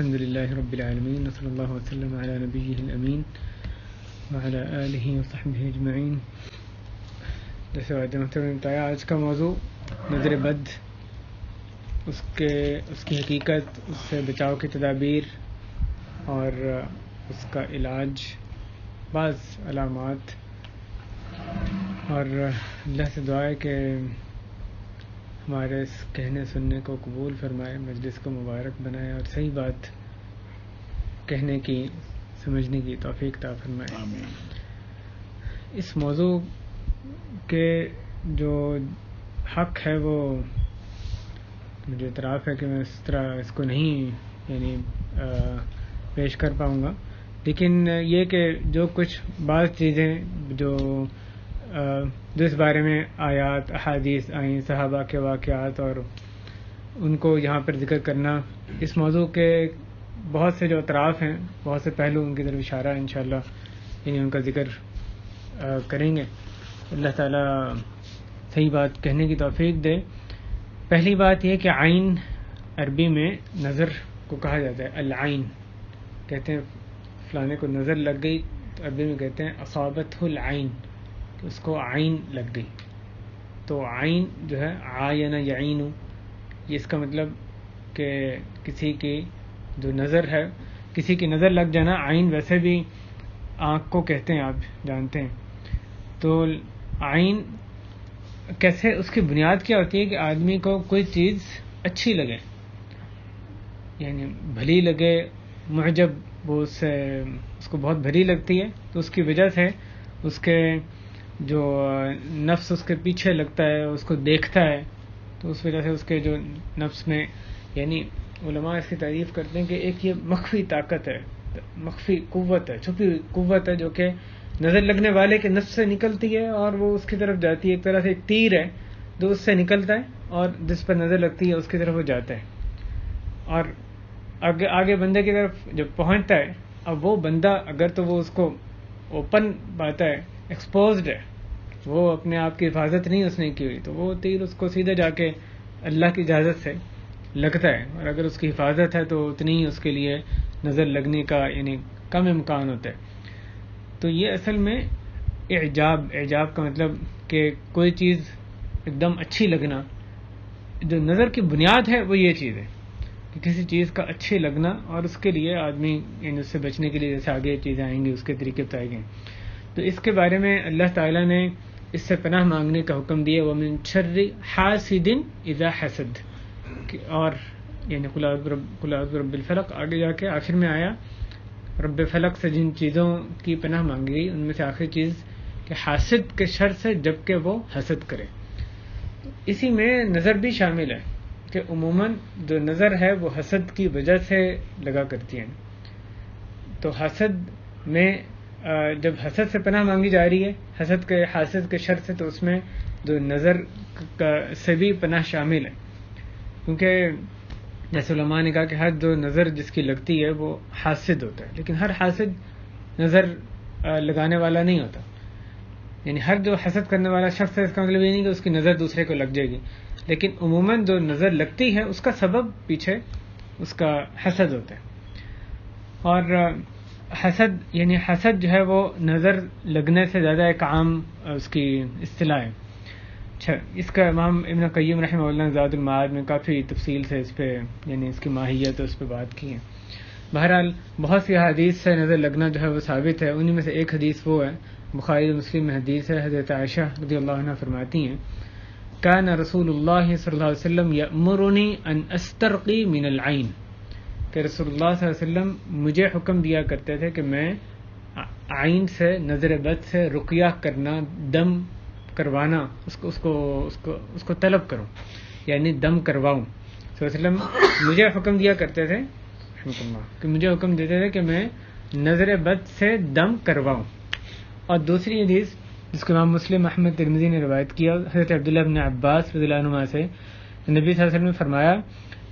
الحمد لله رب العالمين وصلى الله وسلم على نبيه الأمين وعلى آله وصحبه أجمعین. جیسے محترم بتایا، آج کا موضوع نظر بد، اس کی حقیقت، اس سے بچاؤ کی تدابیر اور اس کا علاج، بعض علامات، اور اللہ سے دعا ہے کہ ہمارے اس کہنے سننے کو قبول فرمائے، مجلس کو مبارک بنائے اور صحیح بات کہنے کی، سمجھنے کی توفیق عطا فرمائے. آمین. اس موضوع کے جو حق ہے وہ مجھے اعتراف ہے کہ میں اس طرح اس کو نہیں پیش کر پاؤں گا، لیکن یہ کہ جو کچھ بعض چیزیں جو اس بارے میں آیات احادیث آئیں، صحابہ کے واقعات، اور ان کو یہاں پر ذکر کرنا، اس موضوع کے بہت سے جو اطراف ہیں، بہت سے پہلو، ان کی طرف اشارہ انشاءاللہ ان کا ذکر کریں گے. اللہ تعالیٰ صحیح بات کہنے کی توفیق دے. پہلی بات یہ کہ عین عربی میں نظر کو کہا جاتا ہے. العین کہتے ہیں فلانے کو نظر لگ گئی، تو عربی میں کہتے ہیں اصابتہ العین، کہ اس کو عین لگ گئی. تو عین جو ہے عاین یعین، یہ اس کا مطلب کہ کسی کی جو نظر ہے، کسی کی نظر لگ جانا. عین ویسے بھی آنکھ کو کہتے ہیں، آپ جانتے ہیں. تو عین کیسے، اس کی بنیاد کیا ہوتی ہے کہ آدمی کو کوئی چیز اچھی لگے، یعنی بھلی لگے، معجب، وہ اس کو بہت بھلی لگتی ہے، تو اس کی وجہ سے اس کے جو نفس اس کے پیچھے لگتا ہے، اس کو دیکھتا ہے، تو اس وجہ سے اس کے جو نفس میں، یعنی علماء اس کی تعریف کرتے ہیں کہ ایک یہ مخفی طاقت ہے، مخفی قوت ہے، چھپی ہوئی قوت ہے، جو کہ نظر لگنے والے کے نفس سے نکلتی ہے اور وہ اس کی طرف جاتی ہے. ایک طرح سے ایک تیر ہے جو اس سے نکلتا ہے اور جس پر نظر لگتی ہے اس کی طرف وہ جاتا ہے، اور آگے بندے کی طرف جب پہنچتا ہے، اب وہ بندہ اگر تو وہ اس کو اوپن بات ہے، ایکسپوزڈ ہے، وہ اپنے آپ کی حفاظت نہیں اس نے کی ہوئی، تو وہ تیر اس کو سیدھا جا کے اللہ کی اجازت سے لگتا ہے. اور اگر اس کی حفاظت ہے تو اتنی ہی اس کے لیے نظر لگنے کا یعنی کم امکان ہوتا ہے. تو یہ اصل میں اعجاب کا مطلب کہ کوئی چیز ایک دم اچھی لگنا، جو نظر کی بنیاد ہے وہ یہ چیز ہے کہ کسی چیز کا اچھے لگنا، اور اس کے لیے آدمی اس سے بچنے کے لیے جیسے آگے چیزیں آئیں گی اس کے طریقے بتائے گئے. تو اس کے بارے میں اللہ تعالیٰ نے اس سے پناہ مانگنے کا حکم دیا، وَمِن شَرِّ حَاسِدٍ إِذَا حَسَدَ، اور یعنی قُلْ أَعُوذُ بِرَبِّ الْفَلَقِ، آگے جا کے آخر میں آیا رب فلق سے جن چیزوں کی پناہ مانگی گئی، ان میں سے آخری چیز کہ حاسد کے شر سے جب کہ وہ حسد کرے. اسی میں نظر بھی شامل ہے کہ عموماً جو نظر ہے وہ حسد کی وجہ سے لگا کرتی ہیں. تو حسد میں جب حسد سے پناہ مانگی جا رہی ہے، حاسد کے شر سے، تو اس میں جو نظر سے بھی پناہ شامل ہے، کیونکہ جیسے علماء نے کہا کہ ہر جو نظر جس کی لگتی ہے وہ حاسد ہوتا ہے، لیکن ہر حاسد نظر لگانے والا نہیں ہوتا. یعنی ہر جو حسد کرنے والا شخص ہے، اس کا مطلب یہ نہیں کہ اس کی نظر دوسرے کو لگ جائے گی، لیکن عموماً جو نظر لگتی ہے اس کا سبب پیچھے اس کا حسد ہوتا ہے. اور حسد جو ہے وہ نظر لگنے سے زیادہ ایک عام اس کی اصطلاح ہے. اچھا، اس کا امام ابن قیم رحمہ اللہ نے زاد المعاد میں کافی تفصیل سے اس پہ یعنی اس کی ماہیت اس پہ بات کی ہے. بہرحال بہت سی حدیث سے نظر لگنا جو ہے وہ ثابت ہے. انہی میں سے ایک حدیث وہ ہے، بخاری مسلم میں حدیث ہے، حضرت عائشہ رضی اللہ عنہ فرماتی ہیں، کان رسول اللہ صلی اللہ علیہ وسلم یأمرنی ان استرقی من العین، کہ رسول اللہ صلی اللہ علیہ وسلم مجھے حکم دیا کرتے تھے کہ میں عین سے، نظر بد سے رقیہ کرنا، دم کروانا، اس کو طلب کروں، یعنی دم کرواؤں. صلی اللہ علیہ وسلم مجھے حکم دیا کرتے تھے کہ مجھے حکم دیتے تھے کہ میں نظر بد سے دم کرواؤں. اور دوسری حدیث جس کو امام مسلم، احمد، ترمذی نے روایت کیا، حضرت عبداللہ بن عباس رضی اللہ عنہما سے، نبی صلی اللہ علیہ وسلم نے فرمایا،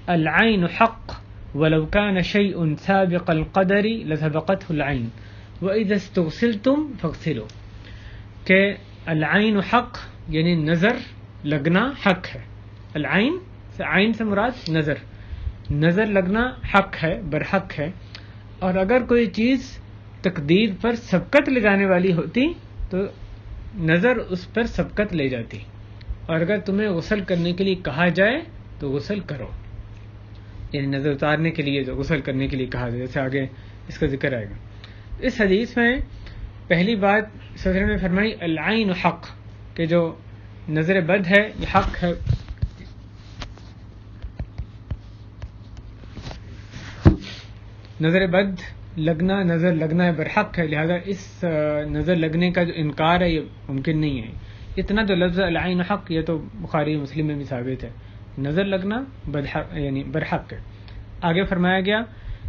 العین حق ولو كان شيء سابق القدر لسبقته العین واذا استغسلتم فاغسلوا، کہ العین حق یعنی نظر لگنا حق ہے. العین سے، عین سے مراد نظر، نظر لگنا حق ہے، برحق ہے، اور اگر کوئی چیز تقدیر پر سبقت لے جانے والی ہوتی تو نظر اس پر سبقت لے جاتی، اور اگر تمہیں غسل کرنے کے لیے کہا جائے تو غسل کرو، یعنی نظر اتارنے کے لیے جو غسل کرنے کے لیے کہا جائے، جیسے آگے اس کا ذکر آئے گا۔ اس حدیث میں پہلی بات صلی اللہ علیہ وسلم نے فرمائی العین حق، کہ جو نظر بد ہے یہ حق ہے، نظر بد لگنا، نظر لگنا برحق ہے، لہذا اس نظر لگنے کا جو انکار ہے یہ ممکن نہیں ہے۔ اتنا تو لفظ العین حق یہ تو بخاری مسلم میں بھی ثابت ہے، نظر لگنا یعنی برحق ہے۔ آگے فرمایا گیا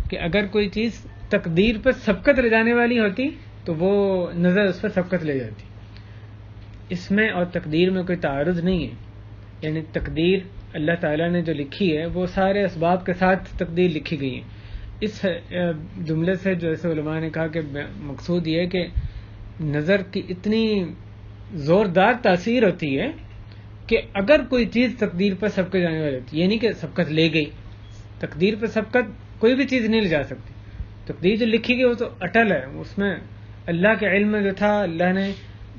کہ اگر کوئی چیز تقدیر پر سبقت لے جانے والی ہوتی تو وہ نظر اس پر سبقت لے جاتی۔ اس میں اور تقدیر میں کوئی تعارض نہیں ہے، یعنی تقدیر اللہ تعالیٰ نے جو لکھی ہے وہ سارے اسباب کے ساتھ تقدیر لکھی گئی ہے۔ اس جملے سے جو ایسے علماء نے کہا کہ مقصود یہ ہے کہ نظر کی اتنی زوردار تاثیر ہوتی ہے کہ اگر کوئی چیز تقدیر پر سبقت جانے والی ہوتی ہے، یعنی کہ سبقت لے گئی، تقدیر پر سبقت کوئی بھی چیز نہیں لے جا سکتی، تقدیر جو لکھی گئی وہ تو اٹل ہے، اس میں اللہ کے علم میں جو تھا اللہ نے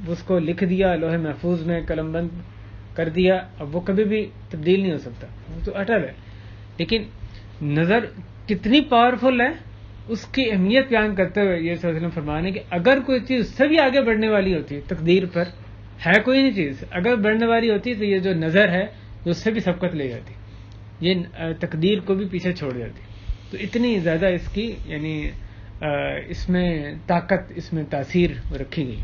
اس کو لکھ دیا، لوح محفوظ میں قلم بند کر دیا، اب وہ کبھی بھی تبدیل نہیں ہو سکتا، وہ تو اٹل ہے۔ لیکن نظر کتنی پاورفل ہے اس کی اہمیت بیان کرتے ہوئے یہ صلی اللہ علیہ وسلم فرمانے کہ اگر کوئی چیز اس سے بھی آگے بڑھنے والی ہوتی ہے، تقدیر پر ہے کوئی نہیں چیز، اگر بڑھنے والی ہوتی تو یہ جو نظر ہے اس سے بھی سبقت لے جاتی، یہ تقدیر کو بھی پیچھے چھوڑ جاتی۔ تو اتنی زیادہ اس کی یعنی اس میں طاقت، اس میں تاثیر رکھی گئی،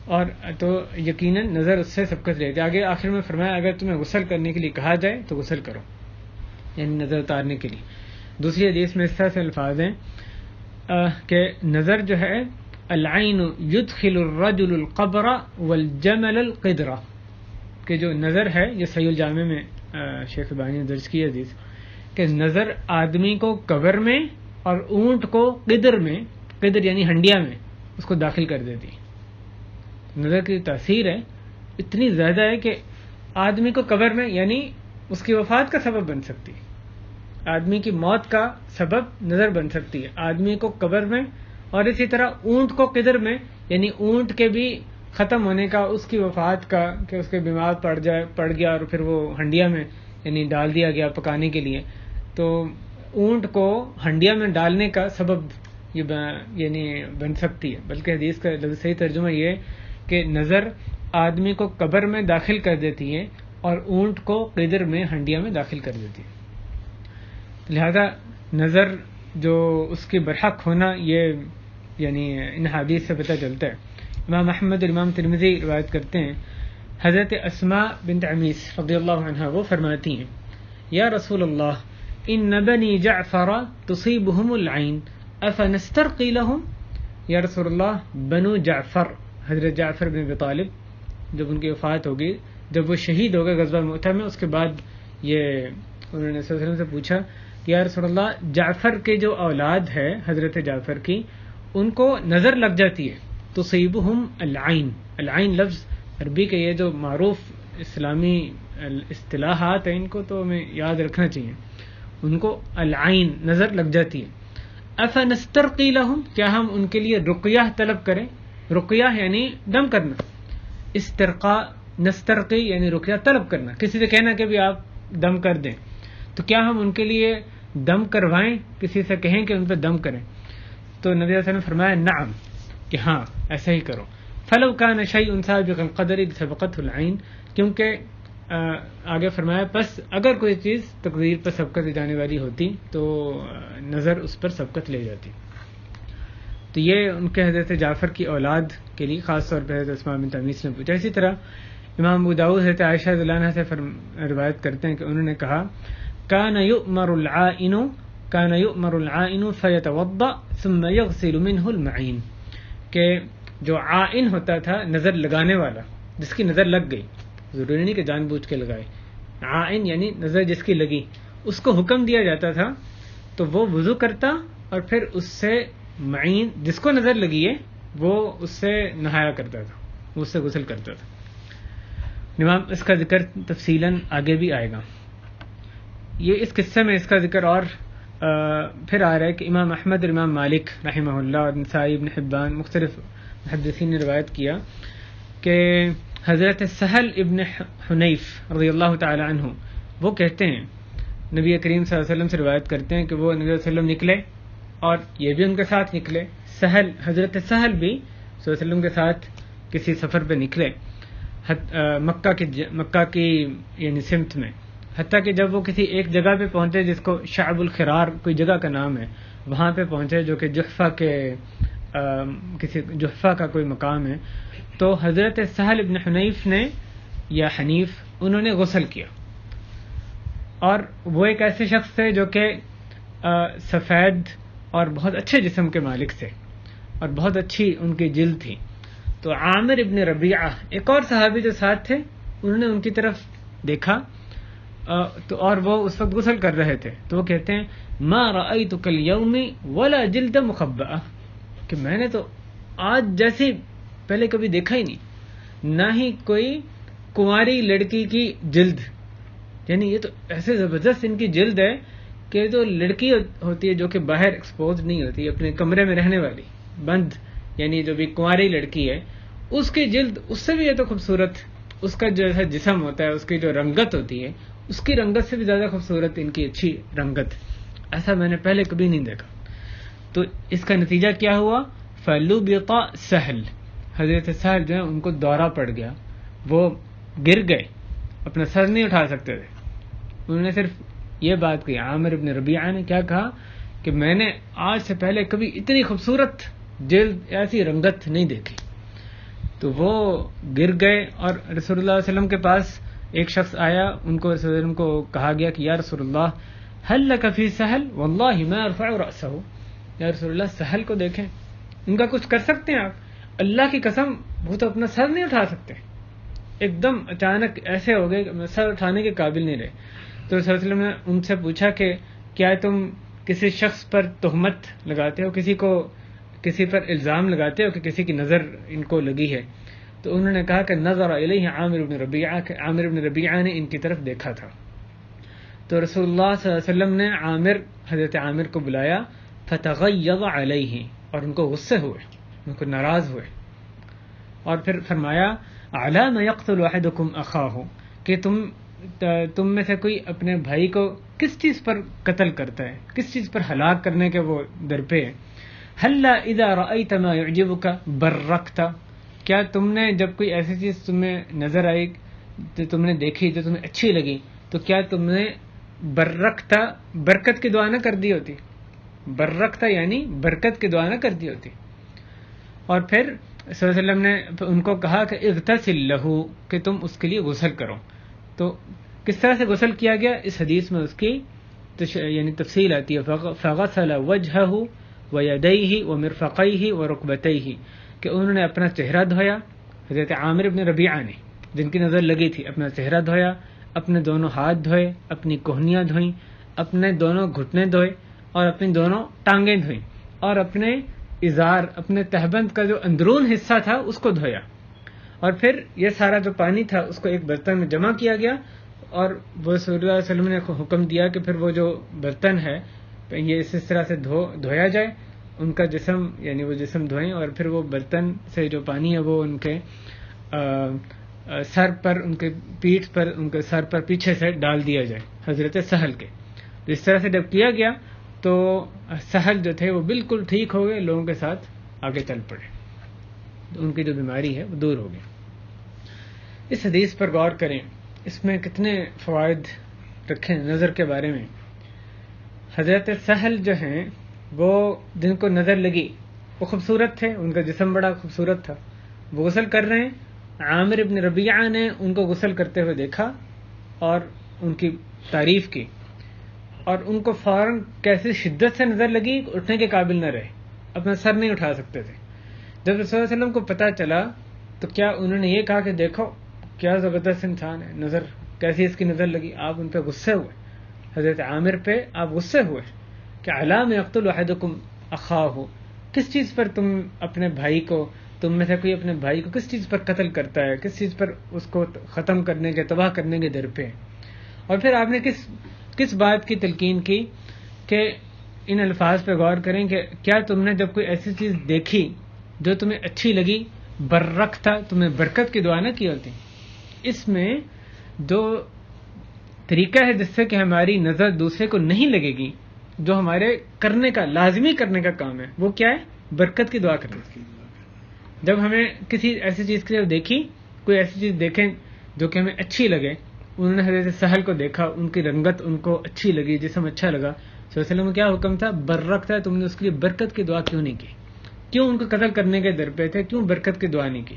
اور تو یقیناً نظر اس سے سبقت لے جاتی۔ آگے آخر میں فرمایا اگر تمہیں غسل کرنے کے لیے کہا جائے تو غسل کرو، یعنی نظر اتارنے کے لیے۔ دوسری حدیث میں اس طرح سے الفاظ ہیں کہ نظر جو ہے العین یدخل الرجل القبر والجمل القدرہ، کہ جو نظر ہے یہ صحیح الجامع میں شیخ البانی نے درج کی حدیث کہ نظر آدمی کو قبر میں اور اونٹ کو قدر میں، قدر یعنی ہنڈیا میں، اس کو داخل کر دیتی۔ نظر کی تاثیر ہے اتنی زیادہ ہے کہ آدمی کو قبر میں یعنی اس کی وفات کا سبب بن سکتی ہے، آدمی کی موت کا سبب نظر بن سکتی ہے آدمی کو قبر میں، اور اسی طرح اونٹ کو قدر میں، یعنی اونٹ کے بھی ختم ہونے کا، اس کی وفات کا، کہ اس کے بیمار پڑ گیا اور پھر وہ ہنڈیا میں یعنی ڈال دیا گیا پکانے کے لیے، تو اونٹ کو ہنڈیا میں ڈالنے کا سبب یہ یعنی بن سکتی ہے۔ بلکہ حدیث کا صحیح ترجمہ یہ ہے کہ نظر آدمی کو قبر میں داخل کر دیتی ہے اور اونٹ کو قدر میں ہنڈیا میں داخل کر دیتی ہے۔ لہذا نظر جو اس کی برحق ہونا یہ یعنی ان حدیث سے پتہ چلتا ہے۔ امام احمد اور امام ترمذی روایت کرتے ہیں حضرت اسماء بنت عمیس رضی اللہ عنہا وہ فرماتی ہیں یا رسول اللہ ان بنی جعفر تصیبهم العین افنسترقی لهم، یا رسول اللہ بنو جعفر، حضرت جعفر بن ابی طالب جب ان کی وفات ہوگی، جب وہ شہید ہو گئے غزوہ مؤتہ میں، اس کے بعد یہ انہوں نے صلی اللہ علیہ وسلم سے پوچھا کہ یا رسول اللہ جعفر کے جو اولاد ہے حضرت جعفر کی ان کو نظر لگ جاتی ہے، تصیبهم العین، العین لفظ عربی کے یہ جو معروف اسلامی اصطلاحات ہیں ان کو تو ہمیں یاد رکھنا چاہیے، ان کو العین نظر لگ جاتی ہے۔ افنسترقی لهم، کیا ہم ان کے لیے رقیہ طلب کریں؟ رقیہ یعنی دم کرنا، استرقاء نسترقی یعنی رقیہ طلب کرنا، کسی سے کہنا کہ بھی آپ دم کر دیں، تو کیا ہم ان کے لیے دم کروائیں، کسی سے کہیں کہ ان پہ دم کریں؟ تو نبی صلی اللہ علیہ وسلم نے فرمایا نعم، کہ ہاں ایسا ہی کرو۔ فلو کان شیء سابق القدر سبقته العین، کیونکہ آگے فرمایا پس اگر کوئی چیز تقدیر پر سبقت لے جانے والی ہوتی تو نظر اس پر سبقت لے جاتی۔ تو یہ ان کے حضرت جعفر کی اولاد کے لیے خاص طور پر حضرت اسماء بنت عمیس نے پوچھا۔ اسی طرح امام ابو داؤد حضرت عائشہ رضی اللہ عنہا سے روایت کرتے ہیں کہ انہوں نے کہا کان یؤمر العائن فیتوضأ ثم یغسل منہ المعین، کہ جو عائن ہوتا تھا نظر لگانے والا، جس کی نظر لگ گئی، ضروری نہیں کہ جان بوجھ کے لگائے، عائن یعنی نظر جس کی لگی، اس کو حکم دیا جاتا تھا تو وہ وضو کرتا اور پھر اس سے معین جس کو نظر لگی ہے وہ اس سے نہایا کرتا تھا، وہ اس سے غسل کرتا تھا۔ امام اس کا ذکر تفصیلاً آگے بھی آئے گا۔ یہ اس قصے میں اس کا ذکر اور پھر آ رہا ہے کہ امام احمد اور امام مالک رحمہ اللہ اور نسائی ابن حبان مختلف محدثین نے روایت کیا کہ حضرت سہل ابن حنیف رضی اللہ تعالی عنہ وہ کہتے ہیں نبی کریم صلی اللہ علیہ وسلم سے روایت کرتے ہیں کہ وہ نبی صلی اللہ علیہ وسلم نکلے اور یہ بھی ان کے ساتھ نکلے. حضرت سہل بھی صلی اللہ علیہ وسلم کے ساتھ کسی سفر پہ نکلے مکہ کی یعنی سمت میں، حتیٰ کہ جب وہ کسی ایک جگہ پہ پہنچے جس کو شعب الخرار کوئی جگہ کا نام ہے، وہاں پہ پہنچے جو کہ کسی جحفہ کا کوئی مقام ہے، تو حضرت سہل ابن حنیف نے یا حنیف انہوں نے غسل کیا. اور وہ ایک ایسے شخص تھے جو کہ سفید اور بہت اچھے جسم کے مالک تھے اور بہت اچھی ان کی جلد تھی. تو عامر ابن ربیعہ ایک اور صحابی جو ساتھ تھے انہوں نے ان کی طرف دیکھا تو اور وہ اس وقت غسل کر رہے تھے، تو وہ کہتے ہیں ما رأیتک اليوم ولا جلد مخبأہ، کہ میں نے تو آج جیسی پہلے کبھی دیکھا ہی نہیں، نہ ہی کوئی کنواری لڑکی کی جلد. یعنی یہ تو ایسے زبردست ان کی جلد ہے کہ جو لڑکی ہوتی ہے جو کہ باہر ایکسپوز نہیں ہوتی، اپنے کمرے میں رہنے والی بند، یعنی جو بھی کنواری لڑکی ہے اس کی جلد اس سے بھی یہ تو خوبصورت، اس کا جو ہے جسم ہوتا ہے، اس کی جو رنگت ہوتی ہے اس کی رنگت سے بھی زیادہ خوبصورت ان کی اچھی رنگت، ایسا میں نے پہلے کبھی نہیں دیکھا. تو اس کا نتیجہ کیا ہوا؟ فلبط سہل، حضرت سہل جو ہے ان کو دورہ پڑ گیا، وہ گر گئے، اپنا سر نہیں اٹھا سکتے تھے. انہوں نے صرف یہ بات کہی، عامر ابن ربیعہ نے کیا کہا کہ میں نے آج سے پہلے کبھی اتنی خوبصورت جلد ایسی رنگت نہیں دیکھی. تو وہ گر گئے اور رسول اللہ علیہ وسلم کے پاس ایک شخص آیا، ان کو رسول اللہ علیہ وسلم کو کہا گیا کہ یا رسول اللہ هل لك في سہل واللہ ما ارفع رأسہ، یا رسول اللہ سہل کو دیکھیں، ان کا کچھ کر سکتے ہیں آپ؟ اللہ کی قسم وہ تو اپنا سر نہیں اٹھا سکتے، ایک دم اچانک ایسے ہو گئے کہ سر اٹھانے کے قابل نہیں رہے. تو رسول اللہ علیہ وسلم نے ان سے پوچھا کہ کیا تم کسی شخص پر تہمت لگاتے ہو، کسی پر الزام لگاتے ہو کہ کسی کی نظر ان کو لگی ہے؟ تو انہوں نے کہا کہ نظر الیہ عامر بن ربیعہ، کہ عامر بن ربیعہ نے ان کی طرف دیکھا تھا. تو رسول اللہ صلی اللہ علیہ وسلم نے حضرت عامر کو بلایا، فتغیظ علیہ، اور ان کو غصے ہوئے، ان کو ناراض ہوئے، اور پھر فرمایا علی ما یقتل احدکم اخاہ، کہ تم میں سے کوئی اپنے بھائی کو کس چیز پر قتل کرتا ہے، کس چیز پر ہلاک کرنے کے وہ درپے ہے. ہلا اذا رأیت ما یعجبک برکت، کیا تم نے جب کوئی ایسی چیز تمہیں نظر آئی، جو تم نے دیکھی، جو تمہیں اچھی لگی، تو کیا تم نے برکت، برکت کی دعا نہ کر دی ہوتی؟ برکت یعنی برکت کی دعا نہ کر دی ہوتی. اور پھر صلی اللہ علیہ وسلم نے ان کو کہا کہ اغتسل لہ، کہ تم اس کے لیے غسل کرو. تو کس طرح سے غسل کیا گیا اس حدیث میں اس کی یعنی تفصیل آتی ہے. فغسل وجہہ ویدیہ ومرفقیہ ورکبتیہ، کہ انہوں نے اپنا چہرہ دھویا، حضرت عامر بن ربیعہ نے جن کی نظر لگی تھی اپنا چہرہ دھویا، اپنے دونوں ہاتھ دھوئے، اپنی کوہنیاں دھوئیں، اپنے دونوں گھٹنے دھوئے، اور اپنی دونوں ٹانگیں دھوئیں، اور اپنے ازار، اپنے تہبند کا جو اندرون حصہ تھا اس کو دھویا. اور پھر یہ سارا جو پانی تھا اس کو ایک برتن میں جمع کیا گیا، اور وہ صلی اللہ علیہ وسلم نے حکم دیا کہ پھر وہ جو برتن ہے یہ اس طرح سے دھویا جائے، ان کا جسم یعنی وہ جسم دھوئیں، اور پھر وہ برتن سے جو پانی ہے وہ ان کے سر پر، ان کے پیٹھ پر، ان کے سر پر پیچھے سے ڈال دیا جائے حضرت سہل کے. اس طرح سے جب کیا گیا تو سہل جو تھے وہ بالکل ٹھیک ہو گئے، لوگوں کے ساتھ آگے چل پڑے، ان کی جو بیماری ہے وہ دور ہو گئی. اس حدیث پر غور کریں، اس میں کتنے فوائد رکھیں نظر کے بارے میں. حضرت سہل جو ہیں وہ جن کو نظر لگی وہ خوبصورت تھے، ان کا جسم بڑا خوبصورت تھا، وہ غسل کر رہے ہیں. عامر ابن ربیعہ نے ان کو غسل کرتے ہوئے دیکھا اور ان کی تعریف کی، اور ان کو فوراً کیسی شدت سے نظر لگی، اٹھنے کے قابل نہ رہے، اپنا سر نہیں اٹھا سکتے تھے. جب رسول اللہ علیہ وسلم کو پتہ چلا تو کیا انہوں نے یہ کہا کہ دیکھو کیا زبردست انسان ہے، نظر کیسی اس کی نظر لگی؟ آپ ان پہ غصے ہوئے، حضرت عامر پہ آپ غصے ہوئے کہ علی ما یقتل احدکم اخاہ، کس چیز پر تم اپنے بھائی کو، تم میں سے کوئی اپنے بھائی کو کس چیز پر قتل کرتا ہے، کس چیز پر اس کو ختم کرنے کے، تباہ کرنے کے در پہ. اور پھر آپ نے کس کس بات کی تلقین کی کہ ان الفاظ پہ غور کریں کہ کیا تم نے جب کوئی ایسی چیز دیکھی جو تمہیں اچھی لگی، برکتہ، تمہیں برکت کی دعا نہ کی ہوتی؟ اس میں جو طریقہ ہے جس سے کہ ہماری نظر دوسرے کو نہیں لگے گی، جو ہمارے کرنے کا، لازمی کرنے کا کام ہے، وہ کیا ہے؟ برکت کی دعا کرنا۔ جب ہمیں کسی ایسی چیز کی دیکھی، کوئی ایسی چیز دیکھیں جو کہ ہمیں اچھی لگے، انہوں نے حضرت سہل کو دیکھا، ان کی رنگت ان کو اچھی لگی، جسم اچھا لگا، صلی اللہ علیہ وسلم میں کیا حکم تھا؟ برکت ہے، تم نے اس کے لیے برکت کی دعا کیوں نہیں کی؟ کیوں ان کو قتل کرنے کے در پہ تھے، کیوں برکت کی دعا نہیں کی؟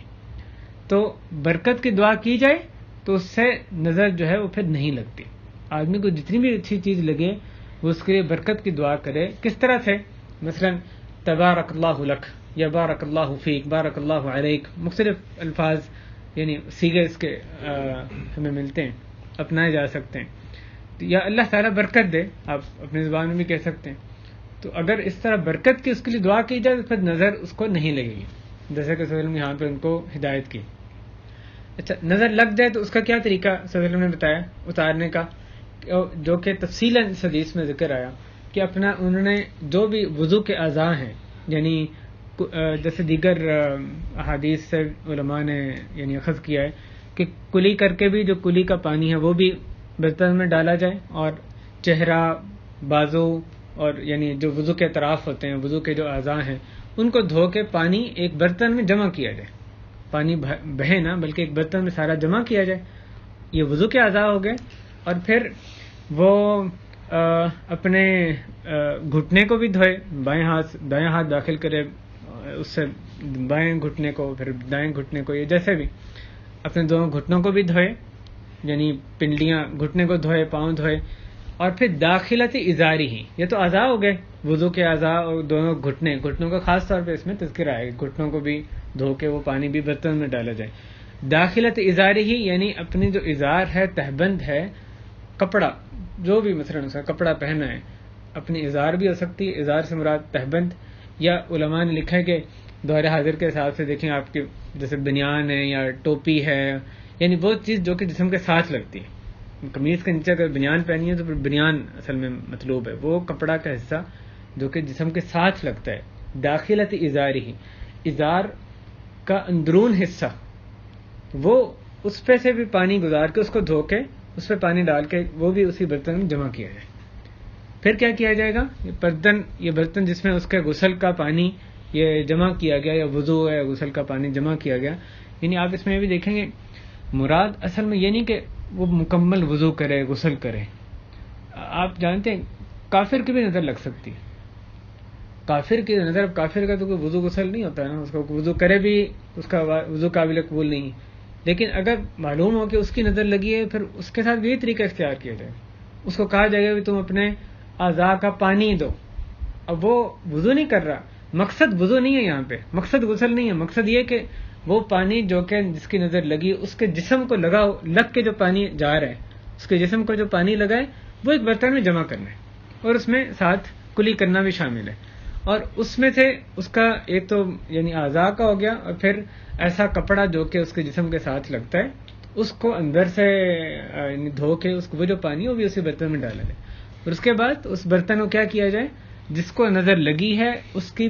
تو برکت کی دعا کی جائے تو اس سے نظر جو ہے وہ پھر نہیں لگتی۔ آدمی کو جتنی بھی اچھی چیز لگے وہ اس کے لیے برکت کی دعا کرے۔ کس طرح سے؟ مثلا تبارک اللہ لک یا بارک اللہ فیک، بارک اللہ علیک، مختلف الفاظ یعنی صیغے اس کے ہمیں ملتے ہیں، اپنائے جا سکتے ہیں۔ یا اللہ تعالیٰ برکت دے، آپ اپنی زبان میں بھی کہہ سکتے ہیں۔ تو اگر اس طرح برکت کی اس کے لیے دعا کی جائے تو پھر نظر اس کو نہیں لگے گی، جیسے کہ صلی اللہ علیہ وسلم یہاں پہ ان کو ہدایت کی۔ اچھا، نظر لگ جائے تو اس کا کیا طریقہ صلی اللہ علیہ وسلم نے بتایا اتارنے کا، جو کہ تفصیلاً اس حدیث میں ذکر آیا کہ اپنا انہوں نے جو بھی وضو کے اعضاء ہیں، یعنی جیسے دیگر احادیث سے علماء نے یعنی اخذ کیا ہے کہ کلی کر کے بھی جو کلی کا پانی ہے وہ بھی برتن میں ڈالا جائے، اور چہرہ، بازو اور یعنی جو وضو کے اطراف ہوتے ہیں، وضو کے جو اعضاء ہیں، ان کو دھو کے پانی ایک برتن میں جمع کیا جائے، پانی بہے نہ بلکہ ایک برتن میں سارا جمع کیا جائے، یہ وضو کے اعضاء ہو گئے۔ اور پھر وہ اپنے گھٹنے کو بھی دھوئے، دائیں ہاتھ داخل کرے اس سے بائیں گھٹنے کو، پھر دائیں گھٹنے کو، یہ جیسے بھی اپنے دونوں گھٹنوں کو بھی دھوئے، یعنی پنڈلیاں گھٹنے کو دھوئے، پاؤں دھوئے، اور پھر داخلت ازاری ہی، یہ تو اعضاء ہو گئے وضو کے اعضاء، اور دونوں گھٹنوں کا خاص طور پہ اس میں تذکرہ آئے گا، گھٹنوں کو بھی دھو کے وہ پانی بھی برتن میں ڈالا جائے۔ داخلت ازاری ہی یعنی اپنی جو ازار ہے، تہبند ہے، کپڑا جو بھی مثلا اس کا کپڑا پہنا ہے، اپنی ازار بھی ہو سکتی ہے، ازار سے مراد تہبند، یا علماء نے لکھا ہے کہ دور حاضر کے حساب سے دیکھیں آپ کی جیسے بنیان ہے یا ٹوپی ہے، یعنی وہ چیز جو کہ جسم کے ساتھ لگتی ہے، قمیض کے نیچے اگر بنیان پہنی ہے تو پھر بنیان اصل میں مطلوب ہے، وہ کپڑا کا حصہ جو کہ جسم کے ساتھ لگتا ہے۔ داخلت ازار ہی، ازار کا اندرون حصہ، وہ اس پہ سے بھی پانی گزار کے، اس کو دھو کے، اس پہ پانی ڈال کے، وہ بھی اسی برتن میں جمع کیا جائے۔ پھر کیا کیا جائے گا؟ یہ برتن جس میں اس کے غسل کا پانی یہ جمع کیا گیا، یا وضو ہے غسل کا پانی جمع کیا گیا، یعنی آپ اس میں بھی دیکھیں گے مراد اصل میں یہ نہیں کہ وہ مکمل وضو کرے، غسل کرے۔ آپ جانتے ہیں کافر کی بھی نظر لگ سکتی ہے، کافر کی نظر، کافر کا تو کوئی وضو غسل نہیں ہوتا ہے نا، اس کو وضو کرے بھی اس کا وضو قابل قبول نہیں، لیکن اگر معلوم ہو کہ اس کی نظر لگی ہے، پھر اس کے ساتھ بھی طریقہ اختیار کیا جائے، اس کو کہا جائے گا کہ تم اپنے اعضاء کا پانی دو۔ اب وہ وضو نہیں کر رہا، مقصد وضو نہیں ہے یہاں پہ، مقصد غسل نہیں ہے، مقصد یہ کہ وہ پانی جو کہ جس کی نظر لگی اس کے جسم کو لگ کے جو پانی جا رہا ہے، اس کے جسم کو جو پانی لگا ہے وہ ایک برتن میں جمع کرنا ہے، اور اس میں ساتھ کلی کرنا بھی شامل ہے، اور اس میں سے اس کا ایک تو یعنی اعضاء کا ہو گیا، اور پھر ایسا کپڑا جو کہ اس کے جسم کے ساتھ لگتا ہے اس کو اندر سے یعنی دھو کے اس کو وہ جو پانی وہ بھی اسی برتن میں ڈالا جائے، اور اس کے بعد اس برتن کو کیا کیا جائے، جس کو نظر لگی ہے اس کی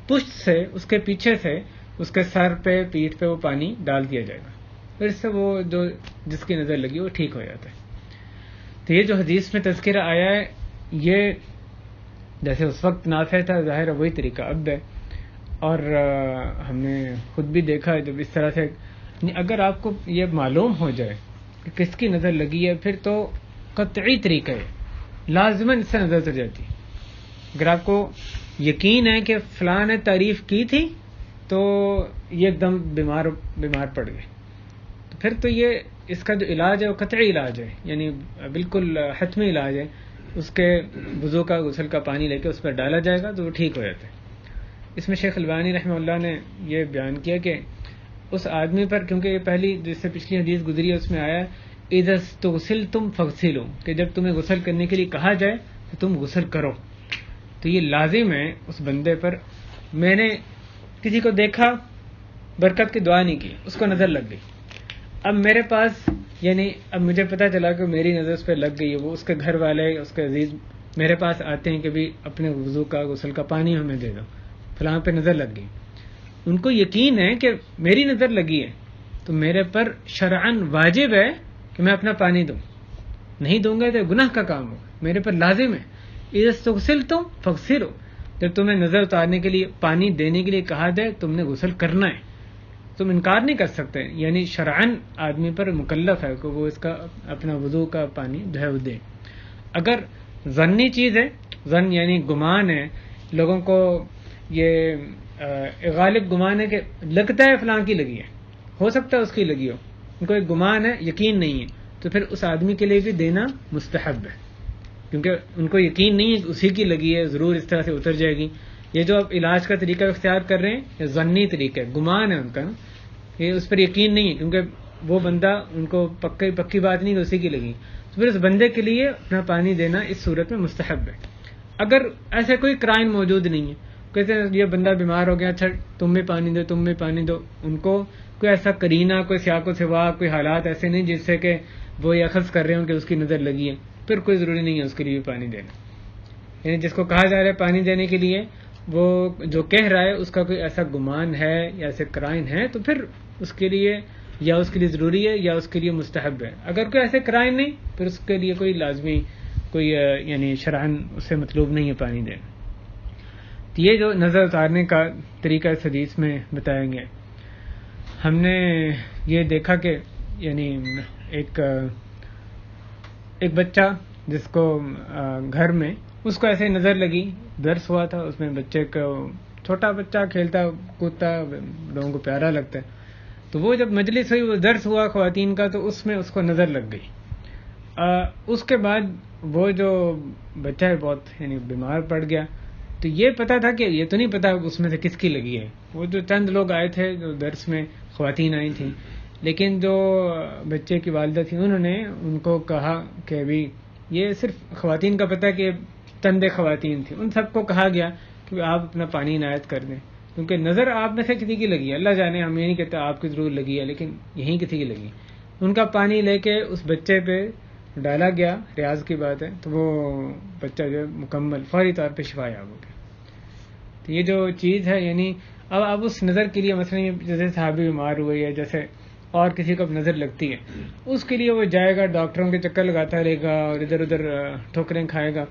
پشت سے، اس کے پیچھے سے، اس کے سر پہ، پیٹھ پہ وہ پانی ڈال دیا جائے گا، پھر اس سے وہ جو جس کی نظر لگی وہ ٹھیک ہو جاتا ہے۔ تو یہ جو حدیث میں تذکرہ آیا ہے، یہ جیسے اس وقت نافع تھا، ظاہر ہے وہی طریقہ اب ہے، اور ہم نے خود بھی دیکھا ہے جب اس طرح سے اگر آپ کو یہ معلوم ہو جائے کہ کس کی نظر لگی ہے، پھر تو قطعی طریقہ ہے، لازماً اس سے نظر اتر جاتی ہے۔ اگر آپ کو یقین ہے کہ فلاں نے تعریف کی تھی تو یہ ایک دم بیمار پڑ گئے، تو پھر تو یہ اس کا جو علاج ہے وہ قطعی علاج ہے، یعنی بالکل حتمی علاج ہے، اس کے وضو کا غسل کا پانی لے کے اس پر ڈالا جائے گا تو وہ ٹھیک ہو جاتا ہے۔ اس میں شیخ البانی رحمہ اللہ نے یہ بیان کیا کہ اس آدمی پر، کیونکہ یہ پہلی جس سے پچھلی حدیث گزری ہے اس میں آیا اذا استغسلتم فاغسلوا، کہ جب تمہیں غسل کرنے کے لیے کہا جائے تو تم غسل کرو، تو یہ لازم ہے اس بندے پر۔ میں نے کسی کو دیکھا، برکت کی دعا نہیں کی، اس کو نظر لگ گئی، اب میرے پاس یعنی اب مجھے پتہ چلا کہ میری نظر اس پہ لگ گئی ہے، وہ اس کے گھر والے اس کے عزیز میرے پاس آتے ہیں کہ بھی اپنے وضو کا غسل کا پانی ہمیں دے دو، فلاں پہ نظر لگ گئی. ان کو یقین ہے کہ میری نظر لگی ہے تو میرے پر شرعاً واجب ہے کہ میں اپنا پانی دوں. نہیں دوں گا تو گناہ کا کام ہوگا، میرے پر لازم ہے. اذا استغسلتم فاغسلوا، جب تمہیں نظر اتارنے کے لیے پانی دینے کے لیے کہا جائے تم نے غسل کرنا ہے، تم انکار نہیں کر سکتے. یعنی شرعاً آدمی پر مکلف ہے کہ وہ اس کا اپنا وضو کا پانی جو ہے وہ دے. اگر ظنی چیز ہے، ظن یعنی گمان ہے، لوگوں کو یہ غالب گمان ہے کہ لگتا ہے فلاں کی لگی ہے، ہو سکتا ہے اس کی لگی ہو، ان کو ایک گمان ہے، یقین نہیں ہے، تو پھر اس آدمی کے لیے بھی دینا مستحب ہے، کیونکہ ان کو یقین نہیں ہے کہ اسی کی لگی ہے، ضرور اس طرح سے اتر جائے گی. یہ جو اب علاج کا طریقہ اختیار کر رہے ہیں یہ ظنی طریقہ ہے، گمان ہے ان کا نا، یہ اس پر یقین نہیں ہے، کیونکہ وہ بندہ ان کو پکی بات نہیں کہ اسی کی لگی، تو پھر اس بندے کے لیے اپنا پانی دینا اس صورت میں مستحب ہے. اگر ایسے کوئی کرائن موجود نہیں ہے، کہتے ہیں یہ بندہ بیمار ہو گیا، اچھا تم بھی پانی دو، تم بھی پانی دو، ان کو کوئی ایسا کرینہ، کوئی سیاق و سواق، کوئی حالات ایسے نہیں جس سے کہ وہ یہ اخذ کر رہے ہوں کہ اس کی نظر لگی ہے، پھر کوئی ضروری نہیں ہے اس کے لیے بھی پانی دینا. یعنی جس کو کہا جا رہا ہے پانی دینے کے لیے، وہ جو کہہ رہا ہے اس کا کوئی ایسا گمان ہے یا ایسے کرائن ہے تو پھر اس کے لیے یا اس کے لیے ضروری ہے یا اس کے لیے مستحب ہے. اگر کوئی ایسے کرائن نہیں پھر اس کے لیے کوئی لازمی کوئی یعنی شرعاً اس سے مطلوب نہیں ہے پانی دینا. تو یہ جو نظر اتارنے کا طریقہ اس حدیث میں بتایا گیا. ہم نے یہ دیکھا کہ یعنی ایک بچہ جس کو گھر میں اس کو ایسے نظر لگی، درس ہوا تھا، اس میں بچے کو چھوٹا بچہ کھیلتا کودتا لوگوں کو پیارا لگتا ہے، تو وہ جب مجلس ہوئی، وہ درس ہوا خواتین کا، تو اس میں اس کو نظر لگ گئی. اس کے بعد وہ جو بچہ ہے بہت یعنی بیمار پڑ گیا. تو یہ پتا تھا کہ یہ تو نہیں پتا اس میں سے کس کی لگی ہے. وہ جو چند لوگ آئے تھے جو درس میں خواتین آئی تھیں، لیکن جو بچے کی والدہ تھیں انہوں نے ان کو کہا کہ ابھی یہ صرف خواتین کا پتہ ہے کہ چند خواتین تھیں، ان سب کو کہا گیا کہ آپ اپنا پانی عنایت کر دیں، کیونکہ نظر آپ میں سے کسی کی لگی ہے، اللہ جانے، ہم یہ نہیں کہتے آپ کی ضرور لگی ہے، لیکن یہیں کسی کی لگی. ان کا پانی لے کے اس بچے پہ ڈالا گیا، ریاض کی بات ہے، تو وہ بچہ جو مکمل فوری طور پہ شفا یاب ہو گیا. تو یہ جو چیز ہے یعنی اب اس نظر کے لیے مثلا جیسے صحابی بیمار ہوئے یا جیسے اور کسی کو اب نظر لگتی ہے، اس کے لیے وہ جائے گا، ڈاکٹروں کے چکر لگاتا رہے گا اور ادھر ادھر ٹھوکریں کھائے گا.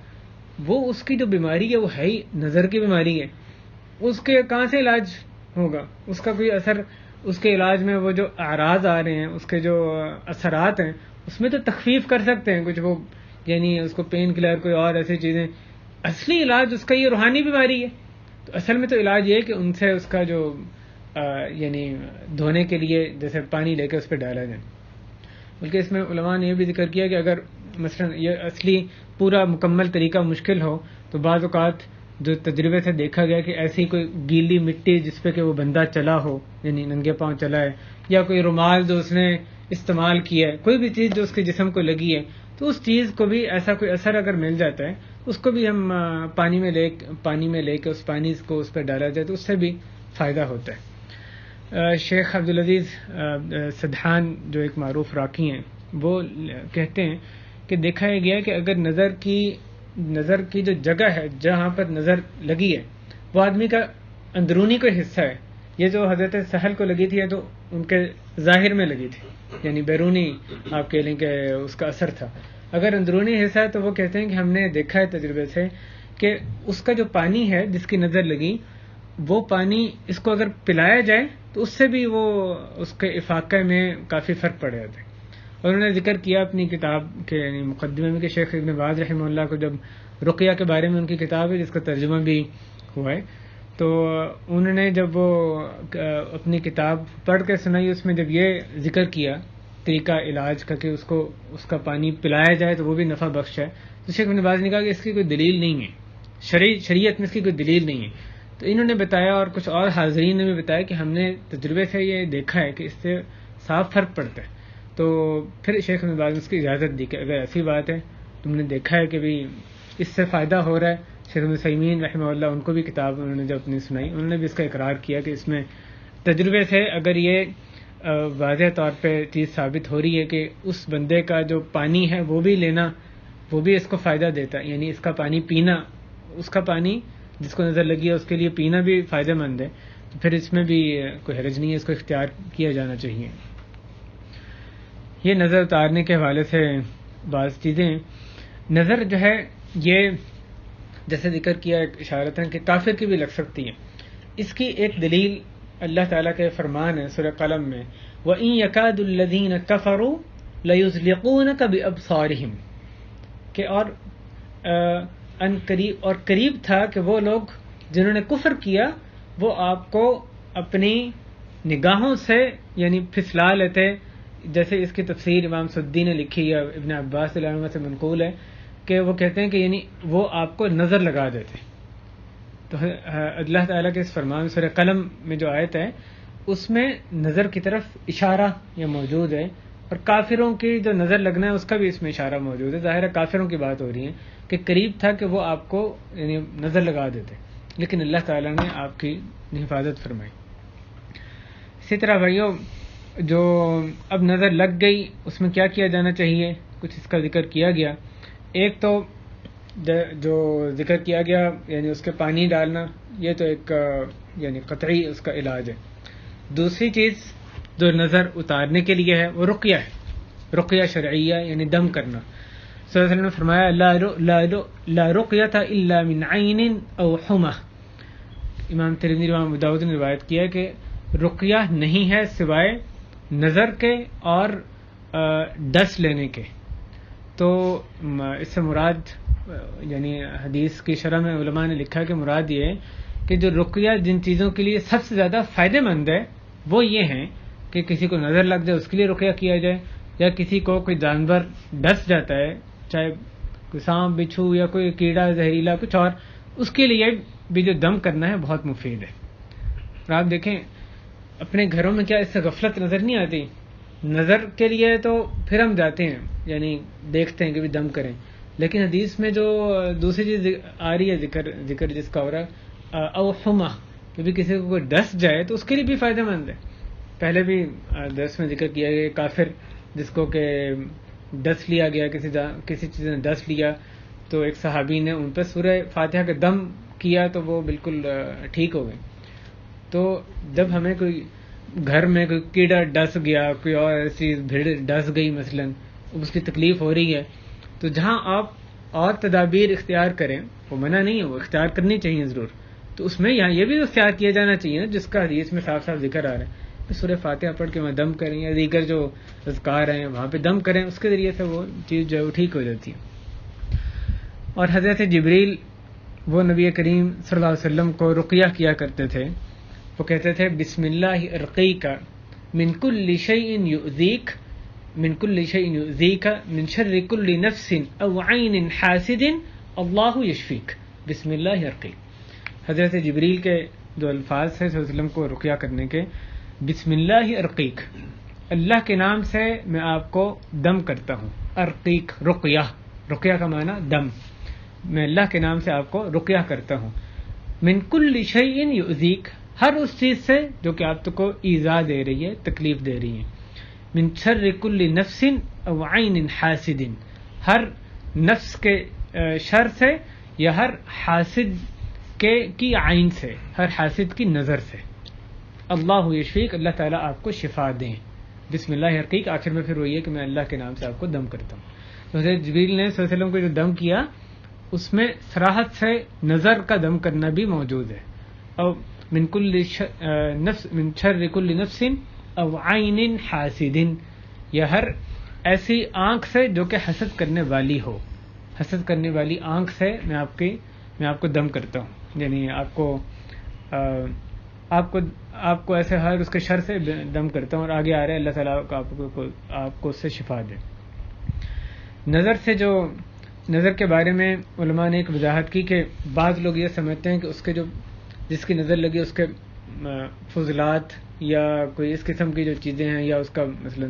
وہ اس کی جو بیماری ہے وہ ہے ہی نظر کی بیماری ہے، اس کے کہاں سے علاج ہوگا؟ اس کا کوئی اثر، اس کے علاج میں وہ جو اعراض آ رہے ہیں، اس کے جو اثرات ہیں، اس میں تو تخفیف کر سکتے ہیں کچھ، وہ یعنی اس کو پین کلر کوئی اور ایسی چیزیں. اصلی علاج اس کا یہ روحانی بیماری ہے. تو اصل میں تو علاج یہ ہے کہ ان سے اس کا جو یعنی دھونے کے لیے جیسے پانی لے کے اس پہ ڈالا جائے. بلکہ اس میں علماء نے یہ بھی ذکر کیا کہ اگر مثلا یہ اصلی پورا مکمل طریقہ مشکل ہو تو بعض اوقات جو تجربے سے دیکھا گیا کہ ایسی کوئی گیلی مٹی جس پہ کہ وہ بندہ چلا ہو، یعنی ننگے پاؤں چلا ہے، یا کوئی رومال جو اس نے استعمال کیا ہے، کوئی بھی چیز جو اس کے جسم کو لگی ہے، تو اس چیز کو بھی ایسا کوئی اثر اگر مل جاتا ہے اس کو بھی ہم پانی میں لے کے اس پانی کو اس پہ ڈالا جائے تو اس سے بھی فائدہ ہوتا ہے. شیخ عبدالعزیز سدحان جو ایک معروف راقی ہیں، وہ کہتے ہیں کہ دیکھا یہ گیا کہ اگر نظر کی جو جگہ ہے جہاں پر نظر لگی ہے وہ آدمی کا اندرونی کوئی حصہ ہے. یہ جو حضرت سہل کو لگی تھی تو ان کے ظاہر میں لگی تھی، یعنی بیرونی آپ کہہ لیں کہ اس کا اثر تھا. اگر اندرونی حصہ ہے تو وہ کہتے ہیں کہ ہم نے دیکھا ہے تجربے سے کہ اس کا جو پانی ہے جس کی نظر لگی، وہ پانی اس کو اگر پلایا جائے تو اس سے بھی وہ اس کے افاقے میں کافی فرق پڑ جاتا ہے. اور انہوں نے ذکر کیا اپنی کتاب کے یعنی مقدمے میں کہ شیخ ابن باز رحمہ اللہ کو جب رقیہ کے بارے میں ان کی کتاب ہے جس کا ترجمہ بھی ہوا ہے، تو انہوں نے جب وہ اپنی کتاب پڑھ کے سنائی، اس میں جب یہ ذکر کیا طریقہ علاج کا کہ اس کا پانی پلایا جائے تو وہ بھی نفع بخش ہے، تو شیخ ابن باز نے کہا کہ اس کی کوئی دلیل نہیں ہے، شریعت میں اس کی کوئی دلیل نہیں ہے. تو انہوں نے بتایا اور کچھ اور حاضرین نے بھی بتایا کہ ہم نے تجربے سے یہ دیکھا ہے کہ اس سے صاف فرق پڑتا ہے. تو پھر شیخ ابن باز نے اس کی اجازت دی کہ اگر ایسی بات ہے تم نے دیکھا ہے کہ بھی اس سے فائدہ ہو رہا ہے. شیخ ابن عثیمین رحمہ اللہ ان کو بھی کتاب انہوں نے جب اپنی سنائی، انہوں نے بھی اس کا اقرار کیا کہ اس میں تجربے سے اگر یہ واضح طور پہ چیز ثابت ہو رہی ہے کہ اس بندے کا جو پانی ہے وہ بھی لینا وہ بھی اس کو فائدہ دیتا ہے، یعنی اس کا پانی پینا، اس کا پانی جس کو نظر لگی ہے اس کے لیے پینا بھی فائدہ مند ہے، تو پھر اس میں بھی کوئی حرج نہیں ہے، اس کو اختیار کیا جانا چاہیے۔ یہ نظر اتارنے کے حوالے سے بعض چیزیں، نظر جو ہے یہ جیسے ذکر کیا اشارتاً کہ کافر کی بھی لگ سکتی ہے۔ اس کی ایک دلیل اللہ تعالیٰ کے فرمان ہے سورہ قلم میں، وَإِن يَكَادُ الَّذِينَ كَفَرُوا لَيُزْلِقُونَكَ بِأَبْصَارِهِمْ، کہ اور قریب تھا کہ وہ لوگ جنہوں نے کفر کیا وہ آپ کو اپنی نگاہوں سے یعنی پھسلا لیتے، جیسے اس کی تفسیر امام سدی نے لکھی یا ابن عباس رضی اللہ عنہ سے منقول ہے کہ وہ کہتے ہیں کہ یعنی وہ آپ کو نظر لگا دیتے۔ تو اللہ تعالیٰ کے اس فرمان سورہ قلم میں جو آیت ہے اس میں نظر کی طرف اشارہ یہ موجود ہے، اور کافروں کی جو نظر لگنا ہے اس کا بھی اس میں اشارہ موجود ہے۔ ظاہر ہے کافروں کی بات ہو رہی ہے کہ قریب تھا کہ وہ آپ کو یعنی نظر لگا دیتے، لیکن اللہ تعالیٰ نے آپ کی حفاظت فرمائی۔ اسی طرح بھائیو جو اب نظر لگ گئی اس میں کیا کیا جانا چاہیے، کچھ اس کا ذکر کیا گیا۔ ایک تو جو ذکر کیا گیا یعنی اس کے پانی ڈالنا، یہ تو ایک یعنی قطعی اس کا علاج ہے۔ دوسری چیز جو نظر اتارنے کے لیے ہے وہ رقیہ ہے، رقیہ شرعیہ یعنی دم کرنا۔ صلی اللہ علیہ وسلم نے فرمایا لا رقیۃ الا من عین او حمى، امام ترمذی امام ابو داؤد نے روایت کیا ہے کہ رقیہ نہیں ہے سوائے نظر کے اور ڈس لینے کے۔ تو اس سے مراد یعنی حدیث کی شرح میں علماء نے لکھا کہ مراد یہ ہے کہ جو رقیہ جن چیزوں کے لیے سب سے زیادہ فائدہ مند ہے وہ یہ ہیں کہ کسی کو نظر لگ جائے اس کے لیے رقیہ کیا جائے، یا کسی کو کوئی جانور ڈس جاتا ہے چاہے کوئی سانپ بچھو یا کوئی کیڑا زہریلا کچھ اور، اس کے لیے بھی جو دم کرنا ہے بہت مفید ہے۔ اور آپ دیکھیں اپنے گھروں میں کیا اس سے غفلت نظر نہیں آتی؟ نظر کے لیے تو پھر ہم جاتے ہیں یعنی دیکھتے ہیں کہ بھی دم کریں، لیکن حدیث میں جو دوسری چیز آ رہی ہے ذکر جس کا ہو رہا ہے او حمى، کہ بھی کسی کو کوئی ڈس جائے تو اس کے لیے بھی فائدہ مند ہے۔ پہلے بھی درس میں ذکر کیا گیا کافر جس کو کہ ڈس لیا گیا، کسی چیز نے ڈس لیا تو ایک صحابی نے ان پہ سورہ فاتحہ کا دم کیا تو وہ بالکل ٹھیک ہو گئے۔ تو جب ہمیں کوئی گھر میں کوئی کیڑا ڈس گیا، کوئی اور ایسی بھیڑ ڈس گئی مثلا، اس کی تکلیف ہو رہی ہے، تو جہاں آپ اور تدابیر اختیار کریں وہ منع نہیں ہے، وہ اختیار کرنی چاہیے ضرور، تو اس میں یہاں یہ بھی اختیار کیا جانا چاہیے جس کا حدیث میں صاف صاف ذکر آ رہا ہے کہ سورہ فاتحہ پڑھ کے وہاں دم کریں، یا دیگر جو اذکار ہیں وہاں پہ دم کریں، اس کے ذریعے سے وہ چیز جو ہے وہ ٹھیک ہو جاتی ہے۔ اور حضرت جبریل وہ نبی کریم صلی اللہ علیہ وسلم کو رقیہ کیا کرتے تھے، وہ کہتے تھے بسم اللہ ارقیک من کل شیء یؤذیک من کل شیء یؤذیک من شر کل نفس او عین حاسد اللہ یشفیک، بسم اللہ ارقیک۔ حضرت جبریل کے جو الفاظ ہیں صلی اللہ علیہ وسلم کو رقیہ کرنے کے، بسم اللہ ارقیک، اللہ کے نام سے میں آپ کو دم کرتا ہوں، ارقیک رقیہ، رقیہ کا معنی دم، میں اللہ کے نام سے آپ کو رقیہ کرتا ہوں، من کل شیء یؤذیک، ہر اس چیز سے جو کہ آپ کو ایذا دے رہی ہے، تکلیف دے رہی ہے، من شر کل نفس او عین حاسد، ہر نفس کے شر سے یا ہر حاسد کی عین سے، ہر حاسد کی نظر سے، اللہ یشفیک، اللہ تعالیٰ آپ کو شفا دیں، بسم اللہ ارقیک، آخر میں پھر وہی ہے کہ میں اللہ کے نام سے آپ کو دم کرتا ہوں۔ تو حضرت جبریل نے صلی اللہ علیہ وسلم کو جو دم کیا اس میں صراحت سے نظر کا دم کرنا بھی موجود ہے، اور من شر کل نفس او عین حاسد، یا ہر ایسی آنکھ سے جو کہ حسد کرنے والی ہو، حسد کرنے والی آنکھ سے میں آپ کو دم کرتا ہوں، یعنی آپ کو ایسے ہر اس کے شر سے دم کرتا ہوں، اور آگے آ رہے اللہ تعالیٰ آپ کو اس سے شفا دے۔ نظر کے بارے میں علماء نے ایک وضاحت کی کہ بعض لوگ یہ سمجھتے ہیں کہ اس کے جس کی نظر لگی اس کے فضلات یا کوئی اس قسم کی جو چیزیں ہیں، یا اس کا مثلا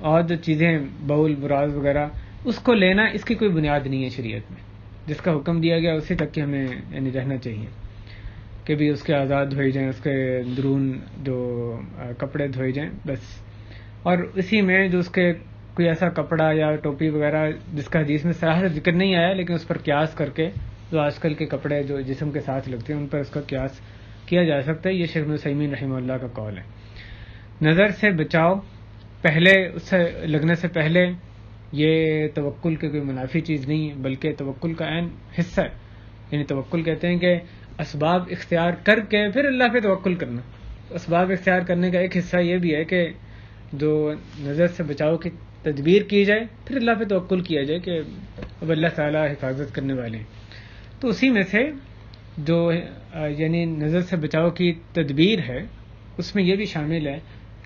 اور جو چیزیں بول براز وغیرہ، اس کو لینا اس کی کوئی بنیاد نہیں ہے شریعت میں، جس کا حکم دیا گیا اسی تک کہ ہمیں یعنی رہنا چاہیے۔ کہ بھی اس کے آزاد دھوئے جائیں، اس کے درون جو کپڑے دھوئے جائیں بس. اور اسی میں جو اس کے کوئی ایسا کپڑا یا ٹوپی وغیرہ جس کا حدیث میں صراحت ذکر نہیں آیا لیکن اس پر قیاس کر کے جو آج کل کے کپڑے جو جسم کے ساتھ لگتے ہیں ان پر اس کا قیاس کیا جا سکتا ہے. یہ شیخ ابن عثیمین رحمہ اللہ کا قول ہے. نظر سے بچاؤ پہلے، اس سے لگنے سے پہلے، یہ توکل کی کوئی منافی چیز نہیں ہے بلکہ توکل کا عین حصہ ہے. یعنی توکل کہتے ہیں کہ اسباب اختیار کر کے پھر اللہ پہ توکل کرنا. اسباب اختیار کرنے کا ایک حصہ یہ بھی ہے کہ جو نظر سے بچاؤ کی تدبیر کی جائے پھر اللہ پہ توکل کیا جائے کہ اب اللہ تعالیٰ حفاظت کرنے والے ہیں. تو اسی میں سے جو یعنی نظر سے بچاؤ کی تدبیر ہے اس میں یہ بھی شامل ہے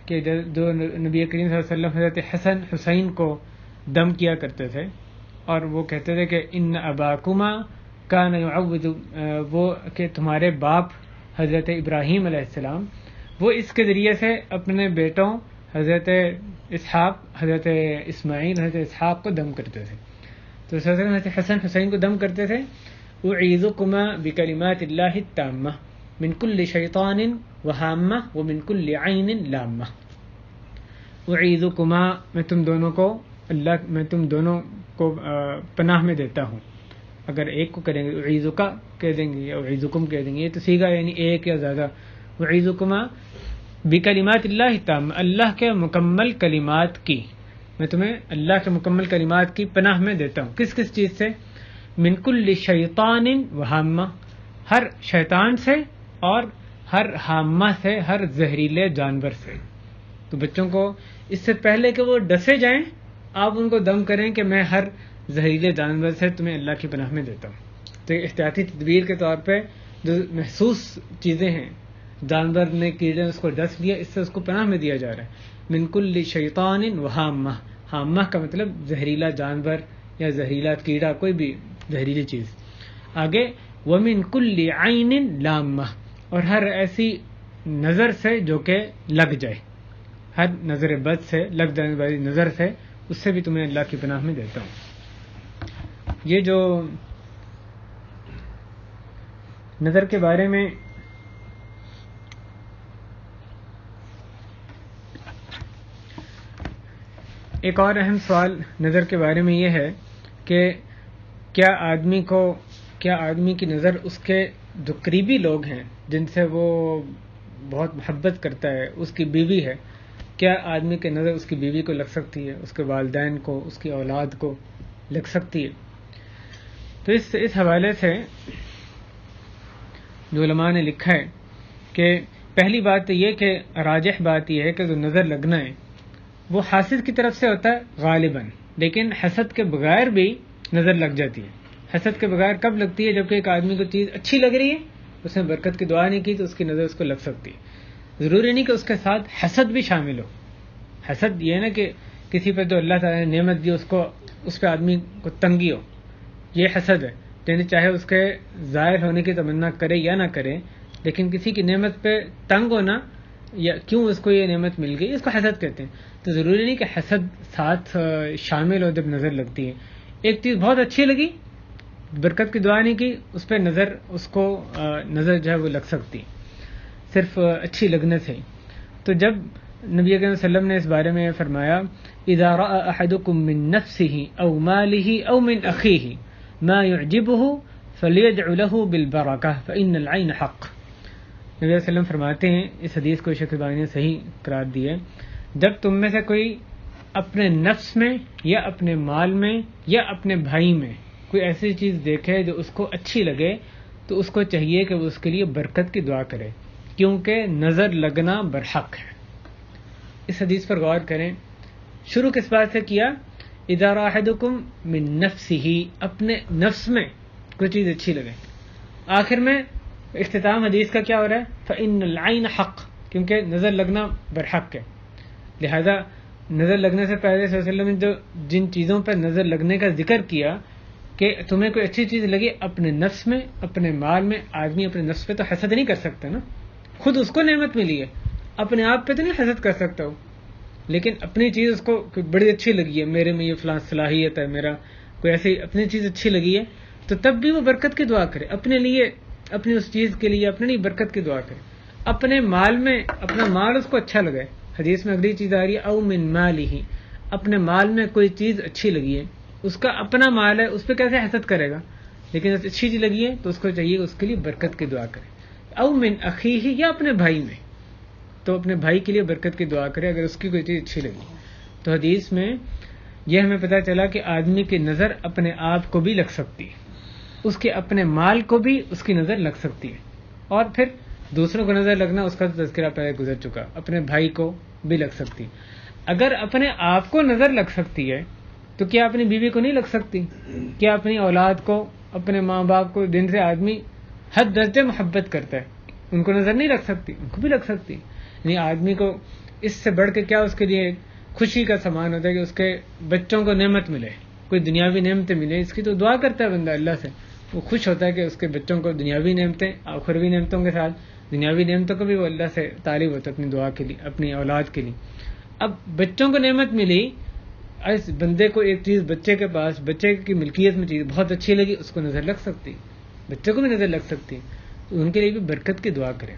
کہ جو نبی کریم صلی اللہ علیہ وسلم حضرت حسن حسین کو دم کیا کرتے تھے اور وہ کہتے تھے کہ ان اباکما کان یعوذ، وہ کہ تمہارے باپ حضرت ابراہیم علیہ السلام وہ اس کے ذریعے سے اپنے بیٹوں حضرت اسحاق، حضرت اسماعیل، حضرت اسحاق کو دم کرتے تھے. تو حضرت حسن حسین کو دم کرتے تھے اعیذکما بکلمات اللہ التامہ من کل شیطان وہامہ ومن کل عین لامہ. اعیذکما، میں تم دونوں کو پناہ میں دیتا ہوں. اگر ایک کو کریں گے اعیذکا کہہ دیں گے یا اعیذکم کہہ دیں گے، یہ تو صیغہ یعنی ایک یا زیادہ. اعیذکما بکلمات اللہ التامہ، اللہ کے مکمل کلمات کی، میں تمہیں اللہ کے مکمل کلمات کی پناہ میں دیتا ہوں. کس کس چیز سے؟ من کل شیطان وہامہ، ہر شیطان سے اور ہر ہامہ سے، ہر زہریلے جانور سے. تو بچوں کو اس سے پہلے کہ وہ ڈسے جائیں آپ ان کو دم کریں کہ میں ہر زہریلے جانور سے تمہیں اللہ کی پناہ میں دیتا ہوں. تو احتیاطی تدبیر کے طور پہ جو محسوس چیزیں ہیں، جانور نے کیڑے اس کو ڈس لیا، اس سے اس کو پناہ میں دیا جا رہا ہے. من کل شیطان وہامہ، ہامہ کا مطلب زہریلا جانور یا زہریلا کیڑا، کوئی بھی زہریلی چیز. آگے ومن کل عین لامہ، اور ہر ایسی نظر سے جو کہ لگ جائے، ہر نظر بد سے، لگ جانے والی نظر سے، اس سے بھی تمہیں اللہ کی پناہ میں دیتا ہوں. یہ جو نظر کے بارے میں ایک اور اہم سوال نظر کے بارے میں یہ ہے کہ کیا آدمی کی نظر اس کے جو قریبی لوگ ہیں جن سے وہ بہت محبت کرتا ہے، اس کی بیوی ہے، کیا آدمی کی نظر اس کی بیوی کو لگ سکتی ہے، اس کے والدین کو، اس کی اولاد کو لگ سکتی ہے؟ تو اس حوالے سے جو علماء نے لکھا ہے کہ پہلی بات تو یہ کہ راجح بات یہ ہے کہ جو نظر لگنا ہے وہ حاسد کی طرف سے ہوتا ہے غالباً، لیکن حسد کے بغیر بھی نظر لگ جاتی ہے. حسد کے بغیر کب لگتی ہے؟ جبکہ ایک آدمی کو چیز اچھی لگ رہی ہے، اس نے برکت کی دعا نہیں کی تو اس کی نظر اس کو لگ سکتی ہے. ضروری نہیں کہ اس کے ساتھ حسد بھی شامل ہو. حسد یہ ہے نا کہ کسی پہ جو اللہ تعالیٰ نے نعمت دی اس پہ آدمی کو تنگی ہو، یہ حسد ہے. یعنی چاہے اس کے ظاہر ہونے کی تمنا کرے یا نہ کرے، لیکن کسی کی نعمت پہ تنگ ہونا یا کیوں اس کو یہ نعمت مل گئی، اس کو حسد کہتے ہیں. تو ضروری نہیں کہ حسد ساتھ شامل ہو جب نظر لگتی ہے. ایک چیز بہت اچھی لگی، برکت کی دعا نہیں کی، اس پہ نظر جو ہے وہ لگ سکتی صرف اچھی لگنے سے. تو جب نبی اکرم صلی اللہ علیہ وسلم نے اس بارے میں فرمایا اذا رأى احدكم من نفسه او ماله او من اخيه ما يعجبه فليدع له بالبركة فإن العين حق. نبی صلی اللہ علیہ وسلم فرماتے ہیں، اس حدیث کو شیخ البانی نے صحیح قرار دی ہے، جب تم میں سے کوئی اپنے نفس میں یا اپنے مال میں یا اپنے بھائی میں کوئی ایسی چیز دیکھے جو اس کو اچھی لگے تو اس کو چاہیے کہ وہ اس کے لیے برکت کی دعا کرے، کیونکہ نظر لگنا برحق ہے. اس حدیث پر غور کریں. شروع کس بات سے کیا؟ اذا رأى احدكم من نفسه، اپنے نفس میں کوئی چیز اچھی لگے. آخر میں اختتام حدیث کا کیا ہو رہا ہے؟ فإن العین حق، کیونکہ نظر لگنا برحق ہے. لہذا نظر لگنے سے پہلے صلی اللہ علیہ وسلم نے جو جن چیزوں پر نظر لگنے کا ذکر کیا کہ تمہیں کوئی اچھی چیز لگی اپنے نفس میں، اپنے مال میں. آدمی اپنے نفس پہ تو حسد نہیں کر سکتا نا، خود اس کو نعمت ملی ہے، اپنے آپ پہ تو نہیں حسد کر سکتا ہو. لیکن اپنی چیز اس کو بڑی اچھی لگی ہے، میرے میں یہ فلاں صلاحیت ہے، میرا کوئی ایسی اپنی چیز اچھی لگی ہے، تو تب بھی وہ برکت کی دعا کرے، اپنے لیے اپنی اس چیز کے لیے اپنے نہیں برکت کی دعا کرے. اپنے مال میں اپنا مال اس کو اچھا لگے. حدیث میں اگلی چیز آ رہی ہے او من مالہ، اپنے مال میں کوئی چیز اچھی لگی ہے، اس کا اپنا مال ہے، اس پہ کیسے حسد کرے گا، لیکن اچھی چیز لگی ہے تو اس کو چاہیے اس کے لیے برکت کی دعا کرے. او من اخیہ، یا اپنے بھائی میں، تو اپنے بھائی کے لیے برکت کی دعا کرے اگر اس کی کوئی چیز اچھی لگی. تو حدیث میں یہ ہمیں پتہ چلا کہ آدمی کی نظر اپنے آپ کو بھی لگ سکتی ہے، اس کے اپنے مال کو بھی اس کی نظر لگ سکتی ہے، اور پھر دوسروں کو نظر لگنا اس کا تذکرہ پہلے گزر چکا، اپنے بھائی کو بھی لگ سکتی. اگر اپنے آپ کو نظر لگ سکتی ہے تو کیا اپنی بیوی کو نہیں لگ سکتی؟ کیا اپنی اولاد کو، اپنے ماں باپ کو جن سے آدمی حد درجے محبت کرتا ہے ان کو نظر نہیں لگ سکتی؟ ان کو بھی لگ سکتی. یعنی آدمی کو اس سے بڑھ کے کیا اس کے لیے خوشی کا سامان ہوتا ہے کہ اس کے بچوں کو نعمت ملے، کوئی دنیاوی نعمتیں ملے، اس کی تو دعا کرتا ہے بندہ اللہ سے. وہ خوش ہوتا ہے کہ اس کے بچوں کو دنیاوی نعمتیں، آخروی نعمتوں کے ساتھ دنیاوی نعمتوں کو بھی وہ اللہ سے طالب ہوتا ہے اپنی دعا کے لیے، اپنی اولاد کے لیے. اب بچوں کو نعمت ملی، اس بندے کو ایک چیز بچے کے پاس، بچے کی ملکیت میں چیز بہت اچھی لگی، اس کو نظر لگ سکتی، بچوں کو بھی نظر لگ سکتی، تو ان کے لیے بھی برکت کی دعا کریں.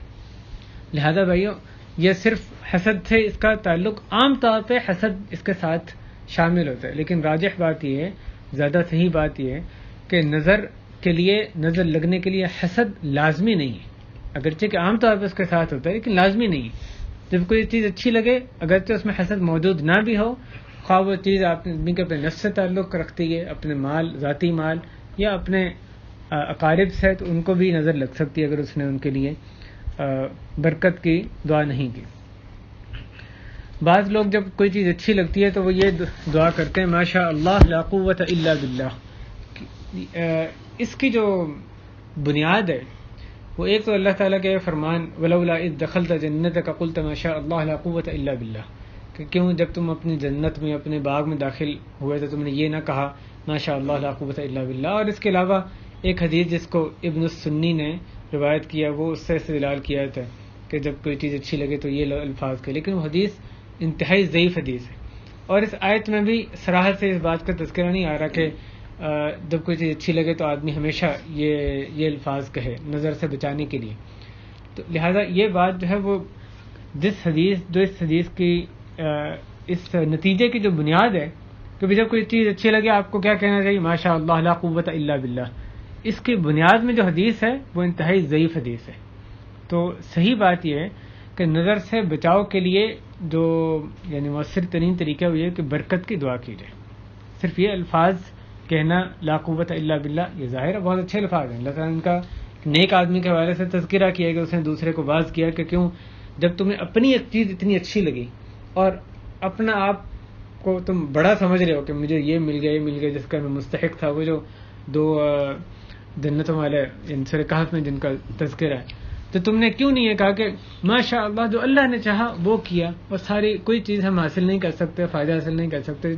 لہذا بھائیو، یہ صرف حسد سے اس کا تعلق، عام طور پہ حسد اس کے ساتھ شامل ہوتا ہے، لیکن راجح بات یہ ہے، زیادہ صحیح بات یہ ہے کہ نظر کے لیے، نظر لگنے کے لیے حسد لازمی نہیں ہے، اگرچہ کہ عام طور پہ اس کے ساتھ ہوتا ہے لیکن لازمی نہیں ہے. جب کوئی چیز اچھی لگے، اگرچہ اس میں حسد موجود نہ بھی ہو، خواہ وہ چیز آدمی کے اپنے نفس سے تعلق رکھتی ہے، اپنے مال، ذاتی مال، یا اپنے اقارب سے، تو ان کو بھی نظر لگ سکتی ہے اگر اس نے ان کے لیے برکت کی دعا نہیں کی. بعض لوگ جب کوئی چیز اچھی لگتی ہے تو وہ یہ دعا کرتے ہیں ماشاء اللہ لا قوت الا باللہ. اس کی جو بنیاد ہے وہ ایک تو اللہ تعالیٰ کے فرمان ولولا اذ دخلت جنتک قلت ما شاء اللہ لا قوت الا باللہ، کہ کیوں جب تم اپنی جنت میں، اپنے باغ میں داخل ہوئے تو تم نے یہ نہ کہا ما شاء اللہ لا قوت الا باللہ. اور اس کے علاوہ ایک حدیث جس کو ابن السنی نے روایت کیا، وہ اس سے استدلال کیا تھا کہ جب کوئی چیز اچھی لگے تو یہ الفاظ کے، لیکن وہ حدیث انتہائی ضعیف حدیث ہے. اور اس آیت میں بھی صراحت سے اس بات کا تذکرہ نہیں آ رہا کہ جب کوئی چیز اچھی لگے تو آدمی ہمیشہ یہ الفاظ کہے نظر سے بچانے کے لیے. تو لہذا یہ بات جو ہے وہ اس حدیث کی اس نتیجے کی جو بنیاد ہے کہ جب کوئی چیز اچھی لگے آپ کو کیا کہنا چاہیے ماشاء اللہ لا قوت الا باللہ، اس کی بنیاد میں جو حدیث ہے وہ انتہائی ضعیف حدیث ہے. تو صحیح بات یہ ہے کہ نظر سے بچاؤ کے لیے جو یعنی مؤثر ترین طریقہ وہ یہ کہ برکت کی دعا کی جائے. صرف یہ الفاظ کہنا لا قوت الا باللہ، یہ ظاہر ہے بہت اچھے الفاظ ہیں، اللہ تعالیٰ نے ان کا نیک آدمی کے حوالے سے تذکرہ کیا کہ اس نے دوسرے کو باز کیا کہ کیوں جب تمہیں اپنی ایک چیز اتنی اچھی لگی اور اپنا آپ کو تم بڑا سمجھ رہے ہو کہ مجھے یہ مل گیا جس کا میں مستحق تھا، وہ جو دو جنتوں والے سورہ کہف میں جن کا تذکرہ ہے، تو تم نے کیوں نہیں یہ کہا کہ ماشاء اللہ جو اللہ نے چاہا وہ کیا، اور ساری کوئی چیز ہم حاصل نہیں کر سکتے، فائدہ حاصل نہیں کر سکتے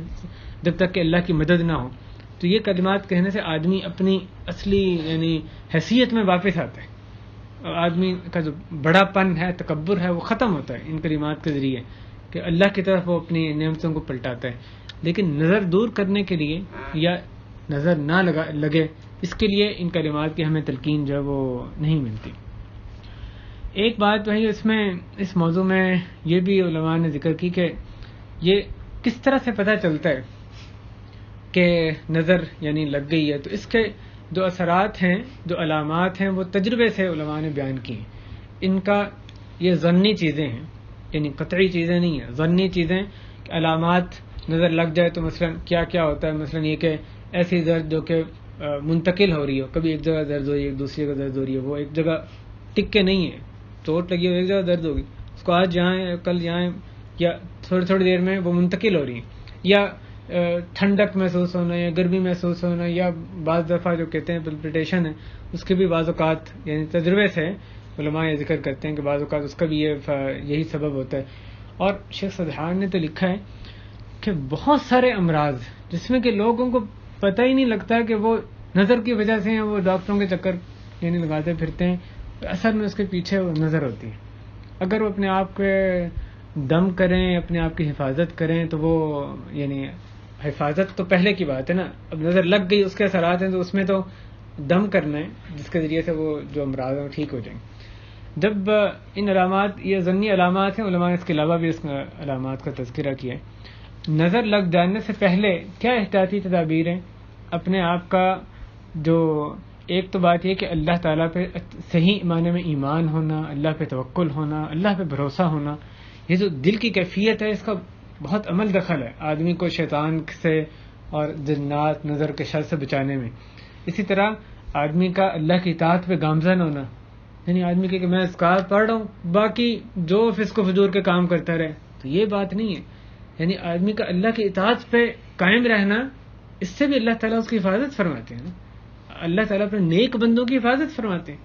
جب تک کہ اللہ کی مدد نہ ہو. تو یہ کلمات کہنے سے آدمی اپنی اصلی یعنی حیثیت میں واپس آتا ہے، اور آدمی کا جو بڑا پن ہے، تکبر ہے، وہ ختم ہوتا ہے ان کلمات کے ذریعے کہ اللہ کی طرف وہ اپنی نعمتوں کو پلٹاتا ہے. لیکن نظر دور کرنے کے لیے یا نظر نہ لگے اس کے لیے ان کلمات کی ہمیں تلقین جو ہے وہ نہیں ملتی. ایک بات وہی اس موضوع میں یہ بھی علماء نے ذکر کی کہ یہ کس طرح سے پتہ چلتا ہے کہ نظر یعنی لگ گئی ہے. تو اس کے جو اثرات ہیں، جو علامات ہیں، وہ تجربے سے علماء نے بیان کی ہیں. ان کا یہ ظنی چیزیں ہیں، یعنی قطعی چیزیں نہیں ہیں، ظنی چیزیں. علامات نظر لگ جائے تو مثلا کیا کیا ہوتا ہے، مثلا یہ کہ ایسی درد جو کہ منتقل ہو رہی ہو، کبھی ایک جگہ درد ہو رہی ہے ایک دوسری جگہ درد ہو رہی ہے، وہ ایک جگہ ٹک کے نہیں ہے، چوٹ لگی ہو ایک جگہ درد ہوگی، اس کو آج یہاں ہے کل یہاں ہے، یا تھوڑی دیر میں وہ منتقل ہو رہی ہیں، یا ٹھنڈک محسوس ہونا یا گرمی محسوس ہونا، یا بعض دفعہ جو کہتے ہیں پلپٹیشن ہے اس کے بھی بعض اوقات یعنی تجربے سے علماء یہ ذکر کرتے ہیں کہ بعض اوقات اس کا بھی یہی سبب ہوتا ہے. اور شیخ سدحان نے تو لکھا ہے کہ بہت سارے امراض جس میں کہ لوگوں کو پتہ ہی نہیں لگتا کہ وہ نظر کی وجہ سے ہیں، وہ ڈاکٹروں کے چکر یعنی لگاتے پھرتے ہیں، اصل میں اس کے پیچھے وہ نظر ہوتی ہے. اگر وہ اپنے آپ کے دم کریں، اپنے آپ کی حفاظت کریں تو وہ یعنی حفاظت تو پہلے کی بات ہے نا، اب نظر لگ گئی اس کے اثرات ہیں تو اس میں تو دم کرنا ہے جس کے ذریعے سے وہ جو امراض ہیں وہ ٹھیک ہو جائیں. جب ان علامات، یہ ضمنی علامات ہیں، علماء نے اس کے علاوہ بھی اس علامات کا تذکرہ کیا ہے. نظر لگ جانے سے پہلے کیا احتیاطی تدابیر ہیں؟ اپنے آپ کا جو ایک تو بات یہ کہ اللہ تعالیٰ پہ صحیح معنی میں ایمان ہونا، اللہ پہ توکل ہونا، اللہ پہ بھروسہ ہونا. یہ جو دل کی کیفیت ہے اس کا بہت عمل دخل ہے آدمی کو شیطان سے اور جنات نظر کے شر سے بچانے میں. اسی طرح آدمی کا اللہ کی اطاعت پہ گامزن ہونا، یعنی آدمی کہ میں اذکار پڑھ رہا ہوں باقی جو فسق و فجور کے کام کرتا رہے، تو یہ بات نہیں ہے. یعنی آدمی کا اللہ کی اطاعت پہ قائم رہنا، اس سے بھی اللہ تعالیٰ اس کی حفاظت فرماتے ہیں. اللہ تعالیٰ اپنے نیک بندوں کی حفاظت فرماتے ہیں.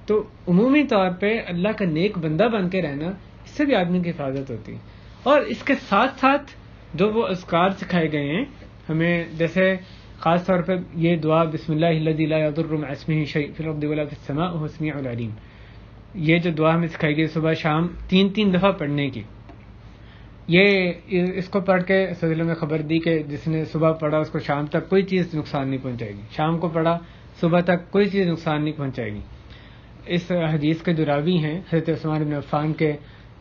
تو عمومی طور پہ اللہ کا نیک بندہ بن کے رہنا، اس سے بھی آدمی کی حفاظت ہوتی ہے. اور اس کے ساتھ ساتھ جو وہ اذکار سکھائے گئے ہیں ہمیں، جیسے خاص طور پہ یہ دعا بسم اللہ الذی لا یضر مع اسمہ شیء فی الارض ولا فی السماء وهو السمیع العلیم، یہ جو دعا ہمیں سکھائی گئی صبح شام 3 دفعہ پڑھنے کی. یہ اس کو پڑھ کے سلسلے میں خبر دی کہ جس نے صبح پڑھا اس کو شام تک کوئی چیز نقصان نہیں پہنچائے گی، شام کو پڑھا صبح تک کوئی چیز نقصان نہیں پہنچائے گی. اس حدیث کے جو راوی ہیں حضرت عثمان بن عفان کے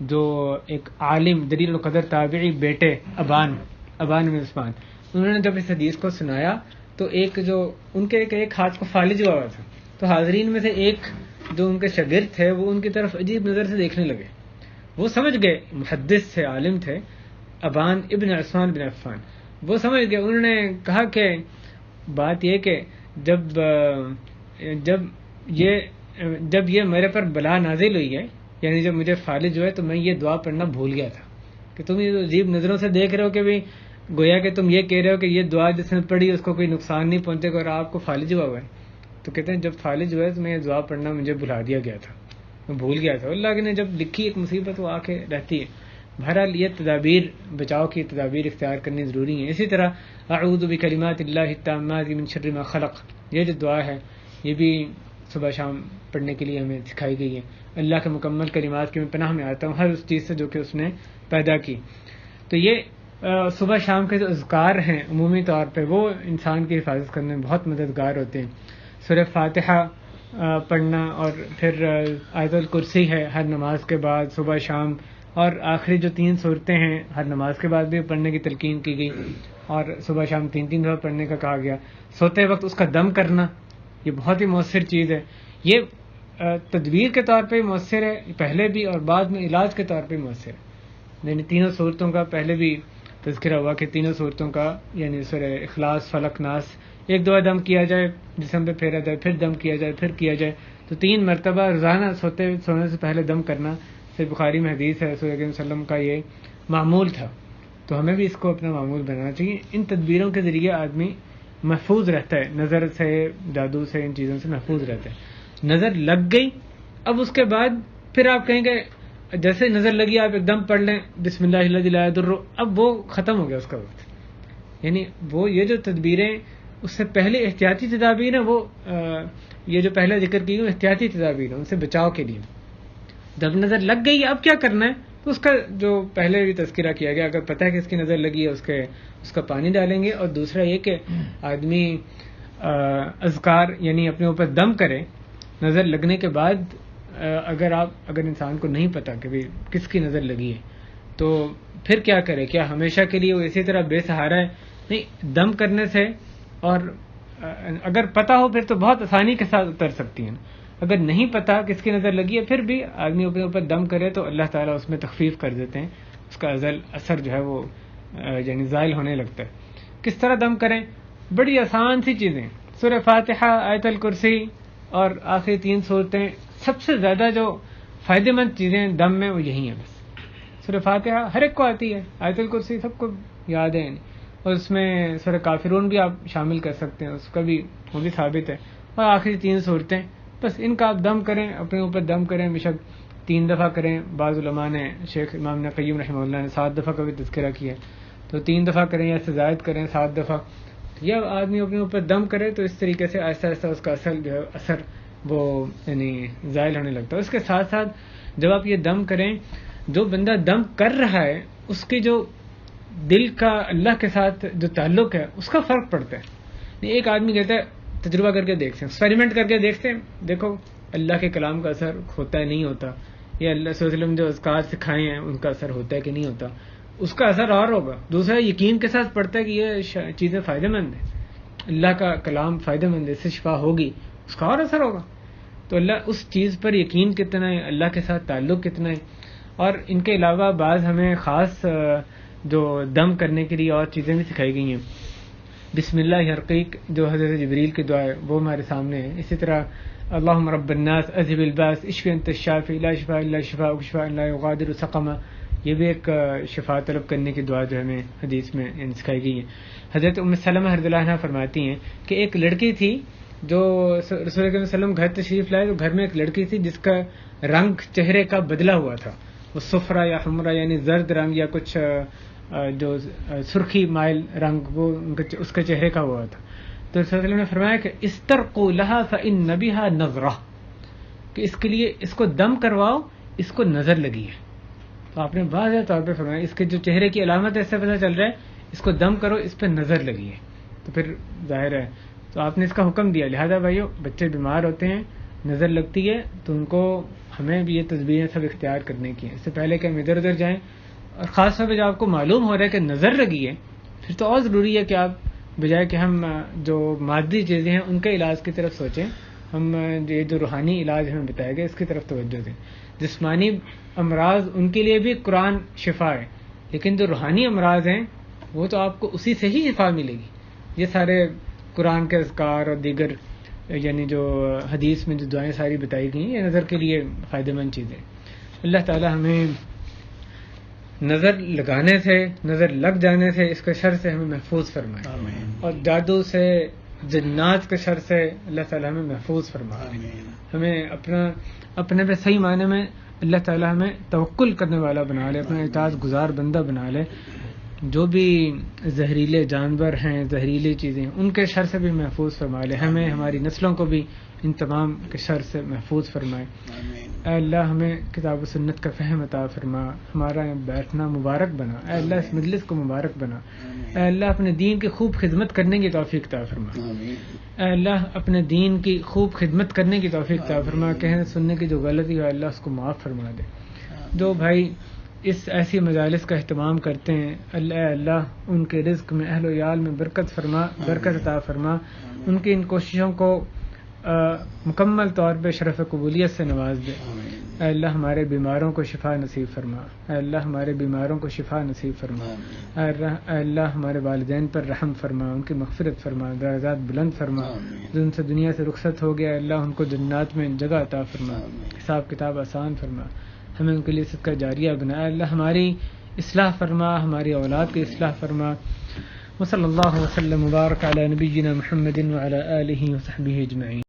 جو ایک عالم جلیل القدر تابعی بیٹے ابان بن عثمان، انہوں نے جب اس حدیث کو سنایا تو ایک جو ان کے ایک ہاتھ کو فالج ہوا تھا، تو حاضرین میں سے ایک جو ان کے شاگرد تھے وہ ان کی طرف عجیب نظر سے دیکھنے لگے. وہ سمجھ گئے، محدث تھے، عالم تھے، ابان ابن عثمان بن عفان، وہ سمجھ گئے. انہوں نے کہا کہ بات یہ کہ جب یہ میرے پر بلا نازل ہوئی ہے، یعنی جب مجھے فالج ہوا ہے تو میں یہ دعا پڑھنا بھول گیا تھا کہ تم یہ عجیب نظروں سے دیکھ رہے ہو کہ بھی گویا کہ تم یہ کہہ رہے ہو کہ یہ دعا جس نے پڑھی اس کو کوئی نقصان نہیں پہنچے گا اور آپ کو فالج ہوا ہے. تو کہتے ہیں جب فالج ہوا ہے تو میں یہ دعا پڑھنا مجھے بھلا دیا گیا تھا، میں بھول گیا تھا. اللہ نے جب لکھی ایک مصیبت وہ آ کے رہتی ہے. بہرحال یہ تدابیر، بچاؤ کی تدابیر اختیار کرنی ضروری ہیں. اسی طرح اعوذ بکلمات اللہ التامات من شر ما خلق، یہ جو دعا ہے یہ بھی صبح شام پڑھنے کے لیے ہمیں سکھائی گئی ہے. اللہ کے مکمل کلمات کی میں پناہ میں آتا ہوں ہر اس چیز سے جو کہ اس نے پیدا کی. تو یہ صبح شام کے جو اذکار ہیں عمومی طور پہ وہ انسان کی حفاظت کرنے میں بہت مددگار ہوتے ہیں. سورہ فاتحہ پڑھنا اور پھر آیت الکرسی ہے ہر نماز کے بعد صبح شام، اور آخری جو 3 صورتیں ہیں ہر نماز کے بعد بھی پڑھنے کی تلقین کی گئی اور صبح شام 3 دفعہ پڑھنے کا کہا گیا. سوتے وقت اس کا دم کرنا یہ بہت ہی مؤثر چیز ہے. یہ تدبیر کے طور پہ مؤثر ہے پہلے بھی اور بعد میں علاج کے طور پہ مؤثر ہے. یعنی 3 صورتوں کا پہلے بھی تذکرہ ہوا کہ 3 صورتوں کا یعنی سورہ اخلاص فلق ناس ایک دفعہ دم کیا جائے، جسم پہ پھیرا جائے، پھر دم کیا جائے، پھر کیا جائے. تو 3 مرتبہ روزانہ سونے سے پہلے دم کرنا صحیح بخاری میں حدیث ہے، رسول اللہ صلی اللہ علیہ وسلم کا یہ معمول تھا. تو ہمیں بھی اس کو اپنا معمول بنانا چاہیے. ان تدبیروں کے ذریعے آدمی محفوظ رہتا ہے، نظر سے، جادو سے، ان چیزوں سے محفوظ رہتا ہے. نظر لگ گئی، اب اس کے بعد پھر آپ کہیں گے جیسے نظر لگی آپ ایک دم پڑھ لیں بسم اللہ الذی لا یضر، اب وہ ختم ہو گیا اس کا وقت. یعنی وہ یہ جو تدبیریں اس سے پہلے احتیاطی تدابیر ہیں، وہ یہ جو پہلے ذکر کی گئی احتیاطی تدابیر ہیں ان سے بچاؤ کے لیے. جب نظر لگ گئی اب کیا کرنا ہے، تو اس کا جو پہلے بھی تذکرہ کیا گیا، اگر پتہ ہے کہ اس کی نظر لگی ہے اس کا پانی ڈالیں گے. اور دوسرا یہ کہ آدمی اذکار یعنی اپنے اوپر دم کرے نظر لگنے کے بعد. اگر انسان کو نہیں پتا کہ بھی کس کی نظر لگی ہے تو پھر کیا کرے؟ کیا ہمیشہ کے لیے وہ اسی طرح بے سہارا ہے؟ نہیں، دم کرنے سے، اور اگر پتا ہو پھر تو بہت آسانی کے ساتھ اتر سکتی ہیں. اگر نہیں پتا کس کی نظر لگی ہے پھر بھی آدمی اپنے اوپر دم کرے تو اللہ تعالیٰ اس میں تخفیف کر دیتے ہیں، اس کا اثر جو ہے وہ یعنی زائل ہونے لگتا ہے. کس طرح دم کریں؟ بڑی آسان سی چیزیں، سورہ فاتحہ، آیت الکرسی اور آخری 3 صورتیں. سب سے زیادہ جو فائدہ مند چیزیں دم میں وہ یہی ہیں. بس سورہ فاتحہ ہر ایک کو آتی ہے، آیت الکرسی سب کو یاد ہے، اور اس میں سورہ کافرون بھی آپ شامل کر سکتے ہیں، اس کا بھی وہ بھی ثابت ہے. اور آخری 3 صورتیں بس ان کا آپ دم کریں، اپنے اوپر دم کریں، بے شک 3 دفعہ کریں. بعض علماء نے، شیخ امام ابن قیم رحمہ اللہ نے 7 دفعہ کا بھی تذکرہ کیا ہے، تو 3 دفعہ کریں یا سے زائد کریں 7 دفعہ. یا آدمی اپنے اوپر دم کرے تو اس طریقے سے آہستہ آہستہ اس کا اثر وہ یعنی زائل ہونے لگتا ہے. اس کے ساتھ ساتھ جب آپ یہ دم کریں، جو بندہ دم کر رہا ہے اس کی جو دل کا اللہ کے ساتھ جو تعلق ہے اس کا فرق پڑتا ہے. ایک آدمی کہتا ہے تجربہ کر کے دیکھتے ہیں، ایکسپیریمنٹ کر کے دیکھتے ہیں، دیکھو اللہ کے کلام کا اثر ہوتا ہے نہیں ہوتا، یا اللہ صلی اللہ علیہ وسلم جو اذکار سکھائے ہیں ان کا اثر ہوتا ہے کہ نہیں ہوتا، اس کا اثر اور ہوگا. دوسرا یقین کے ساتھ پڑھتا ہے کہ یہ چیزیں فائدہ مند ہیں، اللہ کا کلام فائدہ مند ہے، اس سے شفا ہوگی، اس کا اور اثر ہوگا. تو اللہ اس چیز پر یقین کتنا ہے، اللہ کے ساتھ تعلق کتنا ہے. اور ان کے علاوہ بعض ہمیں خاص جو دم کرنے کے لیے اور چیزیں بھی سکھائی گئی ہیں. بسم اللہ یرقیک جو حضرت جبریل کی دعا ہے وہ ہمارے سامنے ہے. اسی طرح اللہم رب الناس اذھب الباس اشفی انت الشافی لا شفاء الا شفاءک شفاء لا یغادر سقما، یہ بھی ایک شفا طلب کرنے کی دعا جو ہمیں حدیث میں سکھائی گئی ہے. حضرت ام سلمہ رضی اللہ عنہا فرماتی ہیں کہ ایک لڑکی تھی جو رسول اللہ صلی اللہ علیہ وسلم گھر تشریف لائے تو گھر میں ایک لڑکی تھی جس کا رنگ چہرے کا بدلا ہوا تھا، وہ صفرا یا حمرا یعنی زرد رنگ یا کچھ جو سرخی مائل رنگ وہ اس کے چہرے کا ہوا تھا. تو رسول اللہ علیہ وسلم نے فرمایا کہ استرقوا لها فإن بها نظرہ، کہ اس کے لیے اس کو دم کرواؤ، اس کو نظر لگی ہے. تو آپ نے واضح طور پہ فرمایا اس کے جو چہرے کی علامت ہے اس سے پتہ چل رہا ہے اس کو دم کرو، اس پہ نظر لگی ہے. تو پھر ظاہر ہے تو آپ نے اس کا حکم دیا. لہذا بھائیو بچے بیمار ہوتے ہیں، نظر لگتی ہے تو ان کو ہمیں بھی یہ تدبیریں سب اختیار کرنے کی ہیں. اس سے پہلے کہ ہم ادھر ادھر جائیں، اور خاص طور پہ جب آپ کو معلوم ہو رہا ہے کہ نظر لگی ہے پھر تو اور ضروری ہے کہ آپ بجائے کہ ہم جو مادی چیزیں ہیں ان کے علاج کی طرف سوچیں، ہم یہ جو روحانی علاج ہمیں بتایا گیا اس کی طرف توجہ دیں. جسمانی امراض ان کے لیے بھی قرآن شفا ہے، لیکن جو روحانی امراض ہیں وہ تو آپ کو اسی سے ہی شفا ملے گی. یہ سارے قرآن کے اذکار اور دیگر یعنی جو حدیث میں جو دعائیں ساری بتائی گئی ہیں یہ نظر کے لیے فائدہ مند چیزیں. اللہ تعالی ہمیں نظر لگانے سے، نظر لگ جانے سے، اس کے شر سے ہمیں محفوظ فرمائے، اور جادو سے، جنات کے شر سے اللہ تعالی ہمیں محفوظ فرمائے. ہمیں اپنے پہ صحیح معنی میں اللہ تعالی ہمیں توکل کرنے والا بنا لے، اپنا اطاعت گزار بندہ بنا لے. جو بھی زہریلے جانور ہیں، زہریلی چیزیں، ان کے شر سے بھی محفوظ فرما لے. ہمیں ہماری نسلوں کو بھی ان تمام کے شر سے محفوظ فرمائے. اے اللہ ہمیں کتاب و سنت کا فہم عطا فرما، ہمارا بیٹھنا مبارک بنا. اے اللہ اس مجلس کو مبارک بنا. اے اللہ اپنے دین کی خوب خدمت کرنے کی توفیق عطا فرما. اے اللہ اپنے دین کی خوب خدمت کرنے کی توفیق عطا فرما. کہنے سننے کی جو غلطی ہو اللہ اس کو معاف فرما دے. جو بھائی اس ایسی مجالس کا اہتمام کرتے ہیں اللہ ان کے رزق میں، اہل و عیال میں برکت فرما، برکت عطا فرما. ان کی ان کوششوں کو مکمل طور پہ شرف قبولیت سے نواز دے. اے اللہ ہمارے بیماروں کو شفا نصیب فرما. اے اللہ ہمارے بیماروں کو شفا نصیب فرما. اے اللہ ہمارے والدین پر رحم فرما، ان کی مغفرت فرما، درجات بلند فرما. جو ان سے دنیا سے رخصت ہو گیا اللہ ان کو جنات میں جگہ عطا فرما، حساب کتاب آسان فرما. ہمیں ان کے لیے صدقہ جاریہ بنا. اے اللہ ہماری اصلاح فرما، ہماری اولاد کی اصلاح فرما. وصلی اللہ وسلم مبارک علی نبینا محمد وعلی آلہ وصحبہ اجمعین.